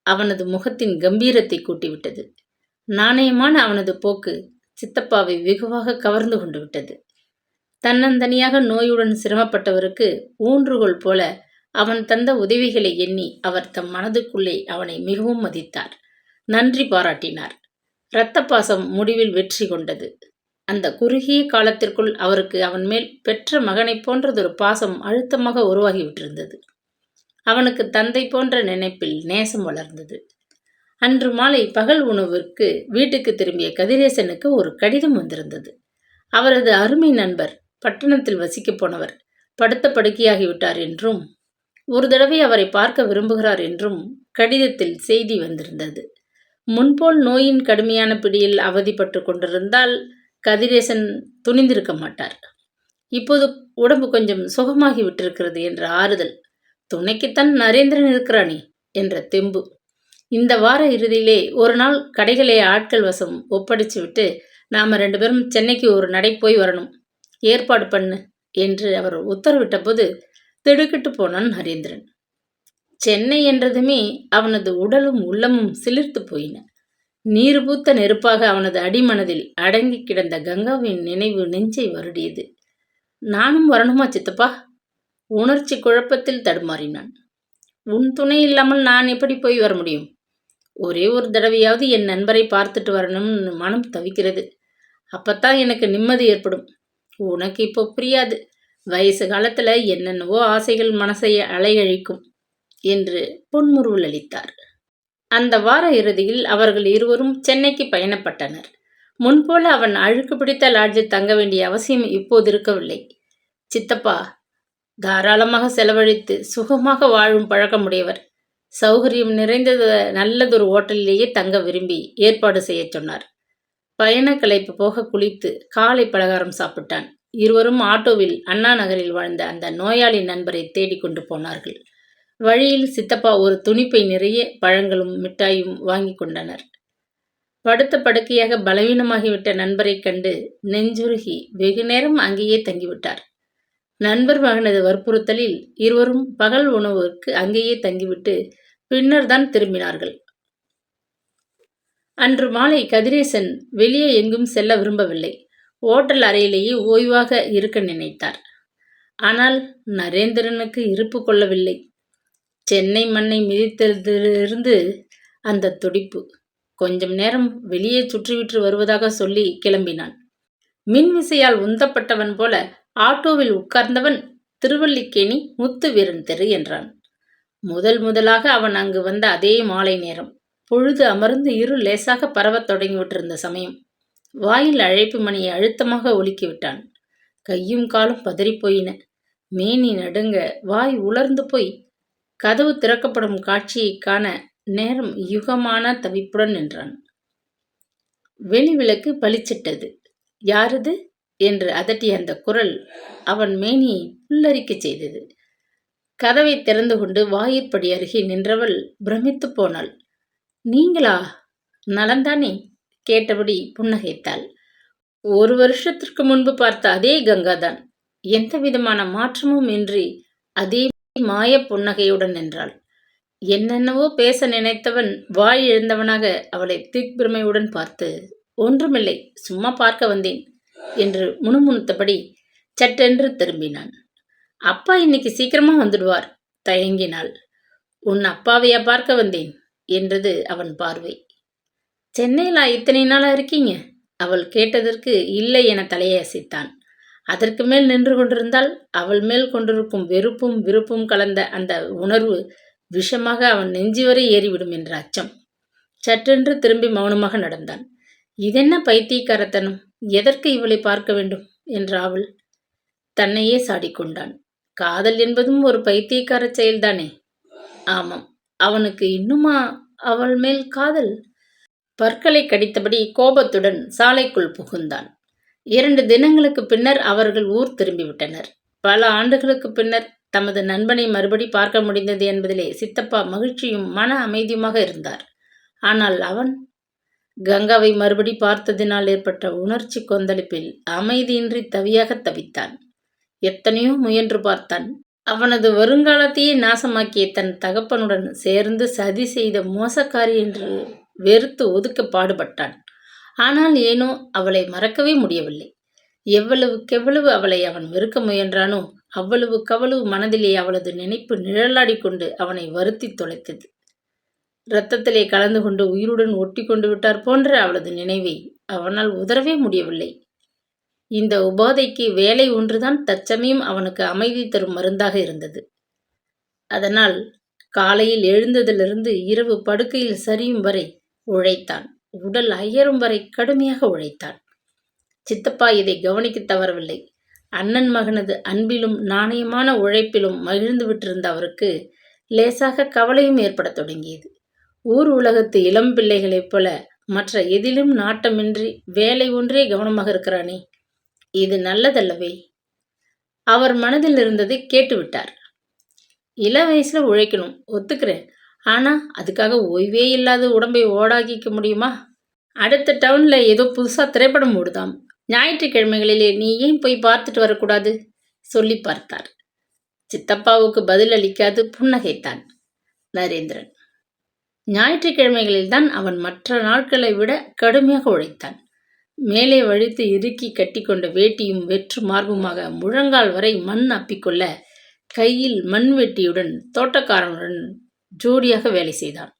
அவனது முகத்தின் கம்பீரத்தை கூட்டிவிட்டது. நாணயமான அவனது போக்கு சித்தப்பாவை வெகுவாக கவர்ந்து கொண்டு விட்டது. தன்னந்தனியாக நோயுடன் சிரமப்பட்டவருக்கு ஊன்றுகோல் போல அவன் தந்த உதவிகளை எண்ணி அவர் தம் மனதுக்குள்ளே அவனை மிகவும் மதித்தார், நன்றி பாராட்டினார். இரத்த பாசம் முடிவில் வெற்றி கொண்டது. அந்த குறுகிய காலத்திற்குள் அவருக்கு அவன் மேல் பெற்ற மகனைப் போன்றதொரு பாசம் அழுத்தமாக உருவாகிவிட்டிருந்தது. அவனுக்கு தந்தை போன்ற நினைப்பில் நேசம் வளர்ந்தது. அன்று மாலை பகல் உணவிற்கு வீட்டுக்கு திரும்பிய கதிரேசனுக்கு ஒரு கடிதம் வந்திருந்தது. அவரது அருமை நண்பர் பட்டணத்தில் வசிக்கப் போனவர் படுத்த படுக்கையாகிவிட்டார் என்றும் ஒரு தடவை அவரை பார்க்க விரும்புகிறார் என்றும் கடிதத்தில் செய்தி வந்திருந்தது. முன்போல் நோயின் கடுமையான பிடியில் அவதிப்பட்டு கொண்டிருந்தால் கதிரேசன் துணிந்திருக்க மாட்டார். இப்போது உடம்பு கொஞ்சம் சுகமாகி விட்டிருக்கிறது என்ற ஆறுதல், துணைக்குத்தான் நரேந்திரன் இருக்கிறானே என்ற தெம்பு. இந்த வார இறுதியிலே ஒரு நாள் கடைகளை ஆட்கள் வசம் ஒப்படைச்சு விட்டு நாம 2 பேரும் சென்னைக்கு ஒரு நடை போய் வரணும், ஏற்பாடு பண்ணு என்று அவர் உத்தரவிட்ட போது திடுக்கிட்டு போனான் நரேந்திரன். சென்னை என்றதுமே அவனது உடலும் உள்ளமும் சிலிர்த்து போயின. நீர் பூத்த நெருப்பாக அவனது அடிமனதில் அடங்கி கிடந்த கங்காவின் நினைவு நெஞ்சை வருடியது. நானும் வரணுமா சித்தப்பா? உணர்ச்சி குழப்பத்தில் தடுமாறினான். உன் துணை இல்லாமல் நான் எப்படி போய் வர முடியும்? ஒரே ஒரு தடவையாவது என் நண்பரை பார்த்துட்டு வரணும்னு மனம் தவிக்கிறது. அப்பத்தான் எனக்கு நிம்மதி ஏற்படும். உனக்கு இப்போ புரியாது. வயசு காலத்துல என்னென்னவோ ஆசைகள் மனசை அலையழிக்கும் என்று புன்முறுவல் அளித்தார். அந்த வார இறுதியில் அவர்கள் இருவரும் சென்னைக்கு பயணப்பட்டனர். முன்போல அவன் அழுக்கு பிடித்த லாட்ஜில் தங்க வேண்டிய அவசியம் இப்போது இருக்கவில்லை. சித்தப்பா தாராளமாக செலவழித்து சுகமாக வாழும் பழக்கமுடையவர். சௌகரியம் நிறைந்தது நல்லதொரு ஓட்டலிலேயே தங்க விரும்பி ஏற்பாடு செய்ய சொன்னார். பயண களைப்பு போக குளித்து காலை பலகாரம் சாப்பிட்டான். இருவரும் ஆட்டோவில் அண்ணா நகரில் வாழ்ந்த அந்த நோயாளி நண்பரை தேடிக்கொண்டு போனார்கள். வழியில் சித்தப்பா ஒரு துணிப்பை நிறைய பழங்களும் மிட்டாயும் வாங்கி கொண்டனர். படுத்த படுக்கையாக பலவீனமாகிவிட்ட நண்பரை கண்டு நெஞ்சுருகி வெகு நேரம் அங்கேயே தங்கிவிட்டார். நண்பர் மகனது வற்புறுத்தலில் இருவரும் பகல் உணவுக்கு அங்கேயே தங்கிவிட்டு பின்னர் தான் திரும்பினார்கள். அன்று மாலை கதிரேசன் வெளியே எங்கும் செல்ல விரும்பவில்லை. ஓட்டல் அறையிலேயே ஓய்வாக இருக்க நினைத்தார். ஆனால் நரேந்திரனுக்கு இருப்பு கொள்ளவில்லை. சென்னை மண்ணை மிதித்ததிலிருந்து அந்த துடிப்பு. கொஞ்சம் நேரம் வெளியே சுற்றிவிட்டு வருவதாக சொல்லி கிளம்பினான். மின்விசையால் உந்தப்பட்டவன் போல ஆட்டோவில் உட்கார்ந்தவன் திருவல்லிக்கேணி முத்து வீரன் தெரு என்றான். முதலாக அவன் அங்கு வந்த அதே மாலை நேரம். பொழுது அமர்ந்து இருள் லேசாக பரவத் தொடங்கிவிட்டிருந்த சமயம். வாயில் அழைப்பு மணியை அழுத்தமாக ஒலிக்கிவிட்டான். கையும் காலும் பதறிப்போயின. மேனி நடுங்க, வாய் உலர்ந்து போய் கதவு திறக்கப்படும் காட்சியை காண நேரம் யுகமான தவிப்புடன் நின்றான். வெளி விளக்கு பளிச்சிட்டது. யாரது என்று அதட்டிய அந்த குரல் அவன் மேனியை புல்லரிக்கச் செய்தது. கதவை திறந்து கொண்டு வாயிற்படி அருகே நின்றவள் பிரமித்து போனாள். நீங்களா? நலந்தானே கேட்டபடி புன்னகைத்தாள். 1 வருஷத்திற்கு முன்பு பார்த்த அதே கங்காதான். எந்த விதமான மாற்றமும் இன்றி அதே மாய புன்னகையுடன் நின்றாள். என்னென்னவோ பேச நினைத்தவன் வாய் எழுந்தவனாக அவளை திக்பிரமையுடன் பார்த்து, ஒன்றுமில்லை, சும்மா பார்க்க வந்தேன் என்று முணுமுணுத்தபடி சட்டென்று திரும்பினான். அப்பா இன்னைக்கு சீக்கிரமா வந்துடுவார் தயங்கினாள். உன் அப்பாவையா பார்க்க வந்தேன் என்றது அவன் பார்வை. சென்னையிலா இத்தனை நாளா இருக்கீங்க? அவள் கேட்டதற்கு இல்லை என தலையை அசைத்தான். அதற்கு மேல் நின்று கொண்டிருந்தால் அவள் மேல் கொண்டிருக்கும் வெறுப்பும் விருப்பும் கலந்த அந்த உணர்வு விஷமாக அவன் நெஞ்சு வரை ஏறிவிடும் என்ற அச்சம். சற்றென்று திரும்பி மௌனமாக நடந்தான். இதென்ன பைத்தியக்காரத்தனம்? எதற்கு இவளை பார்க்க வேண்டும் என்ற அவள் தன்னையே சாடிக்கொண்டான். காதல் என்பதும் ஒரு பைத்தியக்கார செயல்தானே? ஆமாம், அவனுக்கு இன்னுமா அவள் மேல் காதல்? பற்களை கடித்தபடி கோபத்துடன் சாலைக்குள் புகுந்தான். 2 தினங்களுக்கு பின்னர் அவர்கள் ஊர் திரும்பிவிட்டனர். பல ஆண்டுகளுக்கு பின்னர் தமது நண்பனை மறுபடி பார்க்க முடிந்தது என்பதிலே சித்தப்பா மகிழ்ச்சியும் மன அமைதியுமாக இருந்தார். ஆனால் அவன் கங்காவை மறுபடி பார்த்ததினால் ஏற்பட்ட உணர்ச்சி கொந்தளிப்பில் அமைதியின்றி தவியாக தவித்தான். எத்தனையோ முயன்று பார்த்தான். அவனது வருங்காலத்தையே நாசமாக்கிய தன் தகப்பனுடன் சேர்ந்து சதி செய்த மோசக்காரி என்று வெறுத்து ஒதுக்க பாடுபட்டான். ஆனால் ஏனோ அவளை மறக்கவே முடியவில்லை. எவ்வளவுக்கெவ்வளவு அவளை அவன் வெறுக்க முயன்றானோ அவ்வளவுக்கவ்வளவு மனதிலே அவளது நினைப்பு நிழலாடிக்கொண்டு அவனை வருத்தி தொலைத்தது. இரத்தத்திலே கலந்து கொண்டு உயிருடன் ஒட்டி கொண்டு விட்டார் போன்ற அவளது நினைவை அவனால் உதறவே முடியவில்லை. இந்த உபாதைக்கு வேலை ஒன்றுதான் தற்சமயம் அவனுக்கு அமைதி தரும் மருந்தாக இருந்தது. அதனால் காலையில் எழுந்ததிலிருந்து இரவு படுக்கையில் சரியும் வரை உழைத்தான். உடல் அயரும் வரை கடுமையாக உழைத்தான். சித்தப்பா இதை கவனிக்கத் தவறவில்லை. அண்ணன் மகனது அன்பிலும் நாணயமான உழைப்பிலும் மகிழ்ந்து விட்டிருந்த அவருக்கு லேசாக கவலையும் ஏற்படத் தொடங்கியது. ஊர் உலகத்து இளம் பிள்ளைகளைப் போல மற்ற எதிலும் நாட்டமின்றி வேலை ஒன்றே கவனமாக இருக்கிறானே, இது நல்லதல்லவே? அவர் மனதில் இருந்ததை கேட்டுவிட்டார். இள வயசுல உழைக்கணும், ஒத்துக்கிறேன். ஆனா அதுக்காக ஓய்வே இல்லாத உடம்பை ஓடாக்கிக்க முடியுமா? அடுத்த டவுன்ல ஏதோ புதுசா திரைப்படம் ஓடுதாம். ஞாயிற்றுக்கிழமைகளிலே நீ ஏன் போய் பார்த்துட்டு வரக்கூடாது? சொல்லி பார்த்தார். சித்தப்பாவுக்கு பதில் அளிக்காது புன்னகைத்தான் நரேந்திரன். ஞாயிற்றுக்கிழமைகளில்தான் அவன் மற்ற நாட்களை விட கடுமையாக உழைத்தான். மேலே வழித்து இறுக்கி கட்டிக்கொண்ட வேட்டியும் வெற்று மார்புமாக முழங்கால் வரை மண் அப்பிக்கொள்ள கையில் மண்வெட்டியுடன் தோட்டக்காரனுடன் ஜோடியாக வேலை செய்தான்.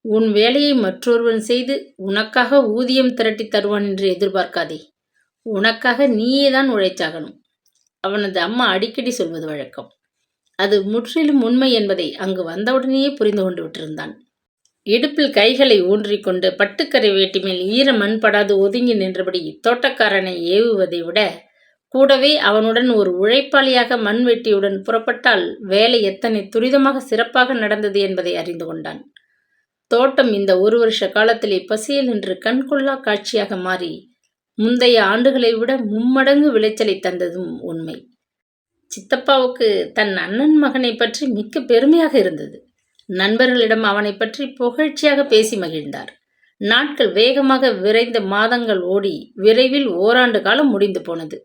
உன் வேலையை மற்றொருவன் செய்து உனக்காக ஊதியம் திரட்டி தருவான் என்று எதிர்பார்க்காதே. உனக்காக நீயேதான் உழைச்சாகணும். அவனது அம்மா அடிக்கடி சொல்வது வழக்கம். அது முற்றிலும் உண்மை என்பதை அங்கு வந்தவுடனேயே புரிந்து கொண்டு விட்டிருந்தான். இடுப்பில் கைகளை ஊன்றிக்கொண்டு பட்டுக்கரை வேட்டி மேல் ஈர மண்படாது ஒதுங்கி நின்றபடி தோட்டக்காரனை ஏவுவதை விட கூடவே அவனுடன் ஒரு உழைப்பாளியாக மண்வெட்டியுடன் புறப்பட்டால் வேலை எத்தனை துரிதமாக சிறப்பாக நடந்தது என்பதை அறிந்து கொண்டான். தோட்டம் இந்த 1 வருஷ காலத்திலே பசியில் நின்று கண்கொள்ளா காட்சியாக மாறி முந்தைய ஆண்டுகளை விட மும்மடங்கு விளைச்சலை தந்ததும் உண்மை. சித்தப்பாவுக்கு தன் அண்ணன் மகனை பற்றி மிக்க பெருமையாக இருந்தது. நண்பர்களிடம் அவனை பற்றி புகழ்ச்சியாக பேசி மகிழ்ந்தார். நாட்கள் வேகமாக விரைந்த மாதங்கள் ஓடி விரைவில் ஓராண்டு காலம் முடிந்து போனது.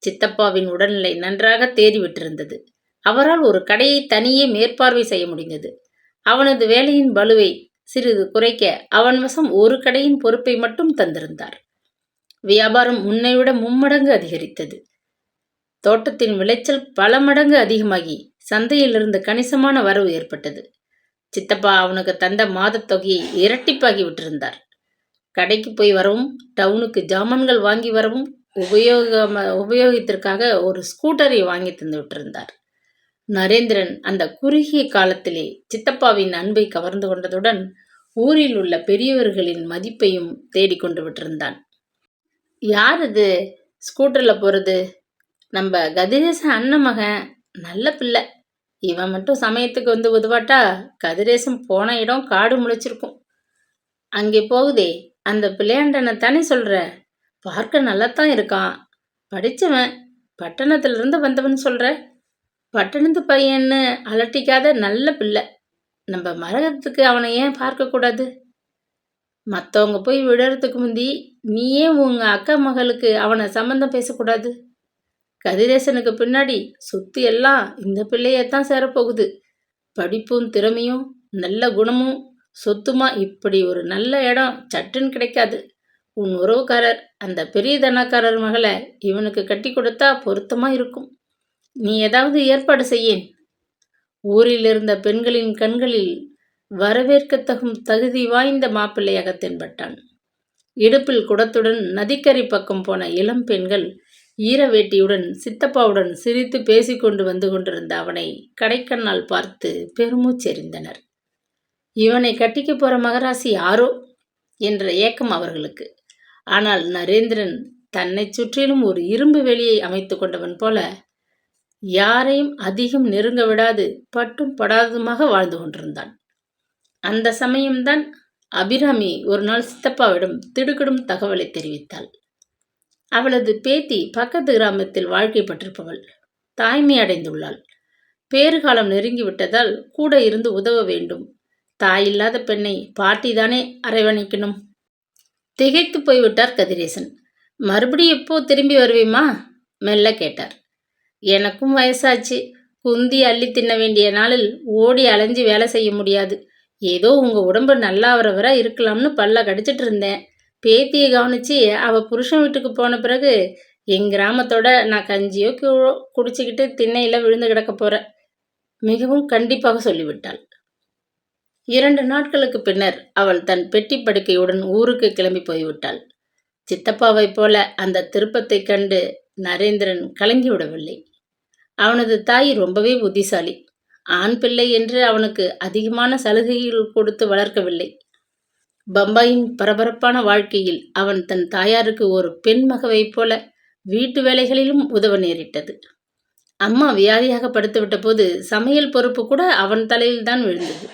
சித்தப்பாவின் உடல்நிலை நன்றாக தேறிவிட்டிருந்தது. அவரால் ஒரு கடையை தனியே மேற்பார்வை செய்ய முடிந்தது. அவனது வேலையின் பளுவை சிறிது குறைக்க அவன் வசம் ஒரு கடையின் பொறுப்பை மட்டும் தந்திருந்தார். வியாபாரம் முன்னைவிட மும்மடங்கு அதிகரித்தது. தோட்டத்தின் விளைச்சல் பல மடங்கு அதிகமாகி சந்தையிலிருந்து கணிசமான வரவு ஏற்பட்டது. சித்தப்பா அவனுக்கு தந்த மாதத் தொகையை இரட்டிப்பாகி விட்டிருந்தார். கடைக்கு போய் வரவும் டவுனுக்கு ஜாமான்கள் வாங்கி வரவும் உபயோகத்திற்காக ஒரு ஸ்கூட்டரை வாங்கி தந்து விட்டிருந்தார். நரேந்திரன் அந்த குறுகிய காலத்திலே சித்தப்பாவின் அன்பை கவர்ந்து கொண்டதுடன் ஊரில் உள்ள பெரியவர்களின் மதிப்பையும் தேடிக்கொண்டு விட்டிருந்தான். யார் இது ஸ்கூட்டரில் போகிறது? நம்ம கதிரேச அண்ணன் மகன், நல்ல பிள்ளை. இவன் மட்டும் சமயத்துக்கு வந்து உதவாட்டா கதிரேசன் போன இடம் காடு முளைச்சிருக்கும். அங்கே போகுதே அந்த பிள்ளையாண்டனை தானே சொல்கிற? பார்க்க நல்லாத்தான் இருக்கான். படித்தவன், பட்டணத்திலிருந்து வந்தவன் சொல்கிற? பட்டணத்து பையன்னு அலட்டிக்காத நல்ல பிள்ளை. நம்ம மரகத்துக்கு அவனை ஏன் பார்க்கக்கூடாது? மற்றவங்க போய் விடுறதுக்கு முந்தி நீயே உங்கள் அக்கா மகளுக்கு அவனை சம்மந்தம் பேசக்கூடாது? கதிரேசனுக்கு பின்னாடி சுத்தி எல்லாம் இந்த பிள்ளையத்தான் சேரப்போகுது. படிப்பும் திறமையும் நல்ல குணமும் சொத்துமா இப்படி ஒரு நல்ல இடம் சட்டுன்னு கிடைக்காது. உன் உறவுக்காரர் அந்த பெரிய தனக்காரர் மகளை இவனுக்கு கட்டி கொடுத்தா பொருத்தமா இருக்கும். நீ ஏதாவது ஏற்பாடு செய்யேன். ஊரில் இருந்த பெண்களின் கண்களில் வரவேற்கத்தகும் தகுதி வாய்ந்த மாப்பிள்ளையாக தென்பட்டான். இடுப்பில் குடத்துடன் நதிக்கரை பக்கம் போன இளம் பெண்கள் ஈரவேட்டியுடன் சித்தப்பாவுடன் சிரித்து பேசிக்கொண்டு வந்து கொண்டிருந்த அவனை கடைக்கண்ணால் பார்த்து பெருமூச்செறிந்தனர். இவனை கட்டிக்க போற மகராசி யாரோ என்ற ஏக்கம் அவர்களுக்கு. ஆனால் நரேந்திரன் தன்னை சுற்றிலும் ஒரு இரும்பு வேலியை அமைத்து கொண்டவன் போல யாரையும் அதிகம் நெருங்க விடாது பட்டும் படாததுமாக வாழ்ந்து கொண்டிருந்தான். அந்த சமயம்தான் அபிராமி ஒரு நாள் சித்தப்பாவிடம் திடுக்கிடும் தகவலை தெரிவித்தாள். அவளது பேத்தி பக்கத்து கிராமத்தில் வாழ்க்கைப்பட்டிருப்பவள் தாய்மை அடைந்துள்ளாள். பேறுகாலம் நெருங்கிவிட்டதால் கூட இருந்து உதவ வேண்டும். தாயில்லாத பெண்ணை பாட்டிதானே அரவணைக்கணும். திகைத்து போய்விட்டார் கதிரேசன். மறுபடி எப்போ திரும்பி வருவேம்மா? மெல்ல கேட்டார். எனக்கும் வயசாச்சு. குந்தி அள்ளி தின்ன வேண்டிய நாளில் ஓடி அலைஞ்சி வேலை செய்ய முடியாது. ஏதோ உங்கள் உடம்பு நல்லா வர இருக்கலாம்னு பல்ல கடிச்சிட்டு இருந்தேன். பேத்தியை கவனித்து அவள் புருஷன் வீட்டுக்கு போன பிறகு என் கிராமத்தோட நான் கஞ்சியோ குடிச்சிக்கிட்டு திண்ணையில் விழுந்து கிடக்க போகிறேன். மிகவும் கண்டிப்பாக சொல்லிவிட்டாள். 2 நாட்களுக்கு பின்னர் அவள் தன் பெட்டி படுக்கையுடன் ஊருக்கு கிளம்பி போய்விட்டாள். சித்தப்பாவை போல அந்த திருப்பத்தை கண்டு நரேந்திரன் கலங்கிவிடவில்லை. அவனது தாய் ரொம்பவே புத்திசாலி. ஆண் பிள்ளை என்று அவனுக்கு அதிகமான சலுகைகள் கொடுத்து வளர்க்கவில்லை. பம்பாயின் பரபரப்பான வாழ்க்கையில் அவன் தன் தாயாருக்கு ஒரு பெண் மகவைப் போல வீட்டு வேலைகளிலும் உதவ நேரிட்டது. அம்மா வியாதியாக படுத்துவிட்ட போது சமையல் பொறுப்பு கூட அவன் தலையில்தான் விழுந்தது.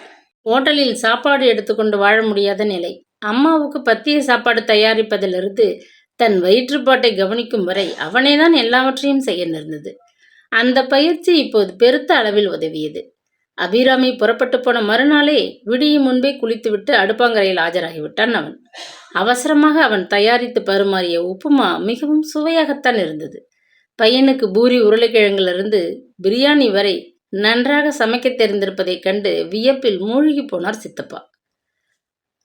ஹோட்டலில் சாப்பாடு எடுத்துக்கொண்டு வாழ முடியாத நிலை. அம்மாவுக்கு பத்திய சாப்பாடு தயாரிப்பதிலிருந்து தன் வயிற்றுப்பாட்டை கவனிக்கும் வரை அவனேதான் எல்லாவற்றையும் செய்ய நேர்ந்தது. அந்த பயிற்சி இப்போது பெருத்த அளவில் உதவியது. அபிராமி புறப்பட்டு போன மறுநாளே விடியும் முன்பே குளித்துவிட்டு அடுப்பாங்கரையில் ஆஜராகிவிட்டான் அவன். அவசரமாக அவன் தயாரித்து பரிமாறிய உப்புமா மிகவும் சுவையாகத்தான் இருந்தது. பையனுக்கு பூரி உருளைக்கிழங்கிலிருந்து பிரியாணி வரை நன்றாக சமைக்க தெரிந்திருப்பதைக் கண்டு வியப்பில் மூழ்கி போனார் சித்தப்பா.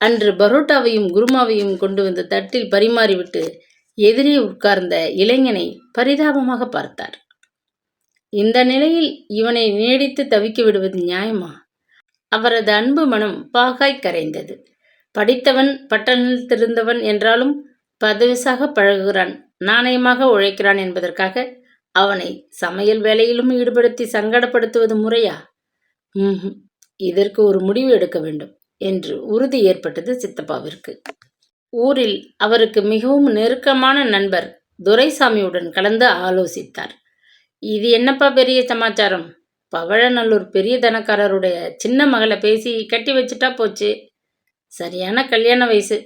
அன்று பரோட்டாவையும் குருமாவையும் கொண்டு வந்து தட்டில் பரிமாறிவிட்டு எதிரே உட்கார்ந்த இளைஞனை பரிதாபமாக பார்த்தார். இந்த நிலையில் இவனை நீடித்து தவிக்க விடுவது நியாயமா? அவரது அன்பு மனம் பாகாய் கரைந்தது. படித்தவன், பட்டணத்திலிருந்தவன் என்றாலும் பதவிசாக பழகுகிறான், நாணயமாக உழைக்கிறான் என்பதற்காக அவனை சமையல் வேலையிலும் ஈடுபடுத்தி சங்கடப்படுத்துவது முறையா? இதற்கு ஒரு முடிவு எடுக்க வேண்டும் என்று உறுதி ஏற்பட்டது சித்தப்பாவிற்கு. ஊரில் அவருக்கு மிகவும் நெருக்கமான நண்பர் துரைசாமியுடன் கலந்து ஆலோசித்தார். இது என்னப்பா பெரிய சமாச்சாரம்? பவழநல்லூர் பெரிய தனக்காரருடைய சின்ன மகளை பேசி கட்டி வச்சுட்டா போச்சு. சரியான கல்யாண வயசு.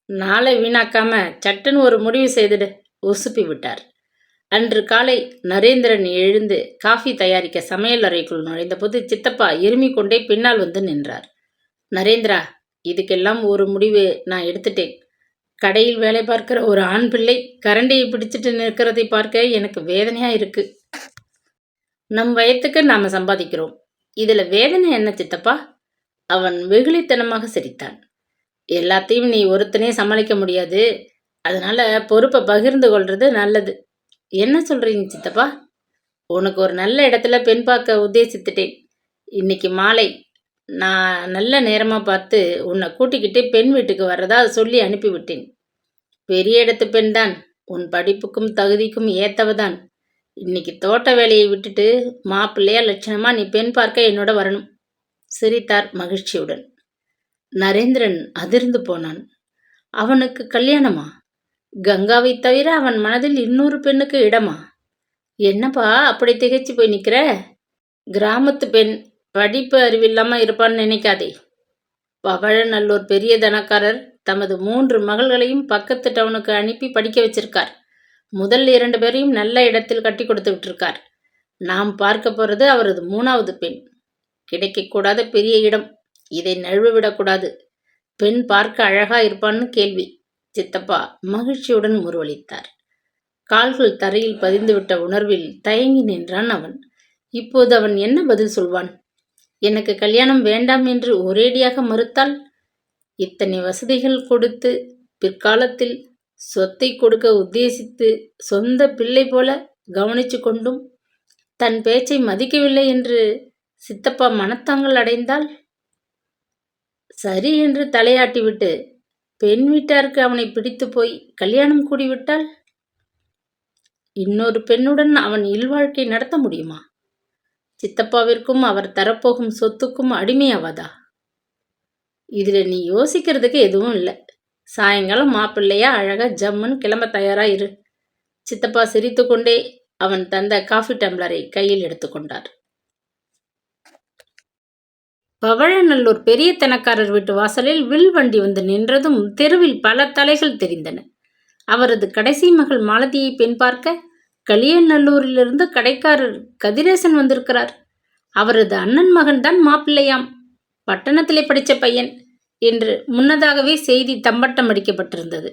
நாளை வீணாக்காம சட்டுன்னு ஒரு முடிவு செய்துடு, உசுப்பி விட்டார். அன்று காலை நரேந்திரன் எழுந்து காஃபி தயாரிக்க சமையல் அறைக்குள் நுழைந்தபோது சித்தப்பா இருமிக் கொண்டே பின்னால் வந்து நின்றார். நரேந்திரா, இதுக்கெல்லாம் ஒரு முடிவு நான் எடுத்துட்டேன். கடையில் வேலை பார்க்கிற ஒரு ஆண் பிள்ளை கரண்டியை பிடிச்சிட்டு நிற்கிறதை பார்க்க எனக்கு வேதனையா இருக்கு. நம் வயத்துக்கு நாம சம்பாதிக்கிறோம், இதுல வேதனை என்ன சித்தப்பா? அவன் வெகுளித்தனமாக சிரித்தான். எல்லாத்தையும் நீ ஒருத்தனே சமாளிக்க முடியாது, அதனால பொறுப்பை பகிர்ந்து கொள்றது நல்லது. என்ன சொல்றீங்க சித்தப்பா? உனக்கு ஒரு நல்ல இடத்துல பெண் பார்க்க உத்தேசித்துட்டேன். இன்னைக்கு மாலை நான் நல்ல நேரமாக பார்த்து உன்னை கூட்டிக்கிட்டு பெண் வீட்டுக்கு வர்றதா சொல்லி அனுப்பிவிட்டேன். பெரிய இடத்து பெண் தான், உன் படிப்புக்கும் தகுதிக்கும் ஏத்தவதான். இன்னைக்கு தோட்ட வேலையை விட்டுட்டு மாப்பிள்ளையா லட்சணமா நீ பெண் பார்க்க என்னோட வரணும், சிரித்தார் மகிழ்ச்சியுடன். நரேந்திரன் அதிர்ந்து போனான். அவனுக்கு கல்யாணமா? கங்காவை தவிர அவன் மனதில் இன்னொரு பெண்ணுக்கு இடமா? என்னப்பா அப்படி திகைச்சு போய் நிற்கிற? கிராமத்து பெண், படிப்பு அறிவில்லாமல் இருப்பான்னு நினைக்காதே. பவழநல்லூர் பெரிய தனக்காரர் தமது 3 மகள்களையும் பக்கத்து டவுனுக்கு அனுப்பி படிக்க வச்சிருக்கார். முதல் 2 பேரையும் நல்ல இடத்தில் கட்டி கொடுத்து விட்டுருக்கார். நாம் பார்க்க போகிறது அவரது 3வது பெண். கிடைக்கக்கூடாத பெரிய இடம், இதை நழுவ விடக்கூடாது. பெண் பார்க்க அழகா இருப்பான்னு கேள்வி. சித்தப்பா மகிழ்ச்சியுடன் முருவளித்தார். கால்கள் தரையில் பதிந்துவிட்ட உணர்வில் தயங்கி நின்றான் அவன். இப்போது அவன் என்ன பதில் சொல்வான்? எனக்கு கல்யாணம் வேண்டாம் என்று ஒரேடியாக மறுத்தால், இத்தனை வசதிகள் கொடுத்து பிற்காலத்தில் சொத்தை கொடுக்க உத்தேசித்து சொந்த பிள்ளை போல கவனிச்சு கொண்டும் தன் பேச்சை மதிக்கவில்லை என்று சித்தப்பா மனத்தாங்கள் அடைந்தால், சரி என்று தலையாட்டிவிட்டு பெண் வீட்டாருக்கு அவனை பிடித்து போய் கல்யாணம் கூடிவிட்டால், இன்னொரு பெண்ணுடன் அவன் இல்வாழ்க்கை நடத்த முடியுமா? சித்தப்பாவிற்கும் அவர் தரப்போகும் சொத்துக்கும் அடிமையாவதா? இதில் நீ யோசிக்கிறதுக்கு எதுவும் இல்லை. சாயங்காலம் மாப்பிள்ளையா அழகா ஜம்முன்னு கிளம்ப தயாரா இரு. சித்தப்பா சிரித்து கொண்டே அவன் தந்த காஃபி டம்ளரை கையில் எடுத்துக்கொண்டார். பவழநல்லூர் பெரிய தனக்காரர் வீட்டு வாசலில் வில் வண்டி வந்து நின்றதும் தெருவில் பல தலைகள் தெரிந்தன. அவரது கடைசி மகள் மாலதியை பெண் பார்க்க களியநல்லூரிலிருந்து கடைக்காரர் கதிரேசன் வந்திருக்கிறார். அவரது அண்ணன் மகன்தான் மாப்பிள்ளையாம். பட்டணத்திலே படித்த பையன் என்று முன்னதாகவே செய்தி தம்பட்டம் அடிக்கப்பட்டிருந்தது.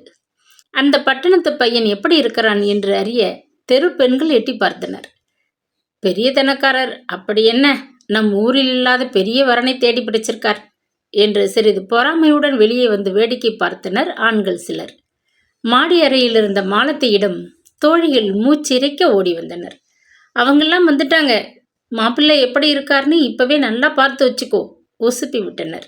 அந்த பட்டணத்து பையன் எப்படி இருக்கிறான் என்று அறிய தெரு பெண்கள் எட்டி பார்த்தனர். பெரிய தனக்காரர் அப்படி என்ன நம் ஊரில் இல்லாத பெரிய வரனை தேடி பிடிச்சிருக்கார் என்று சிறிது பொறாமையுடன் வெளியே வந்து வேடிக்கை பார்த்தனர் ஆண்கள் சிலர். மாடி அறையில் இருந்த மாலத்தியிடம் தோழிகள் மூச்சிறைக்க ஓடி வந்தனர். அவங்கெல்லாம் வந்துட்டாங்க, மாப்பிள்ளை எப்படி இருக்கார்னு இப்பவே நல்லா பார்த்து வச்சுக்கோ, உசுப்பி விட்டனர்.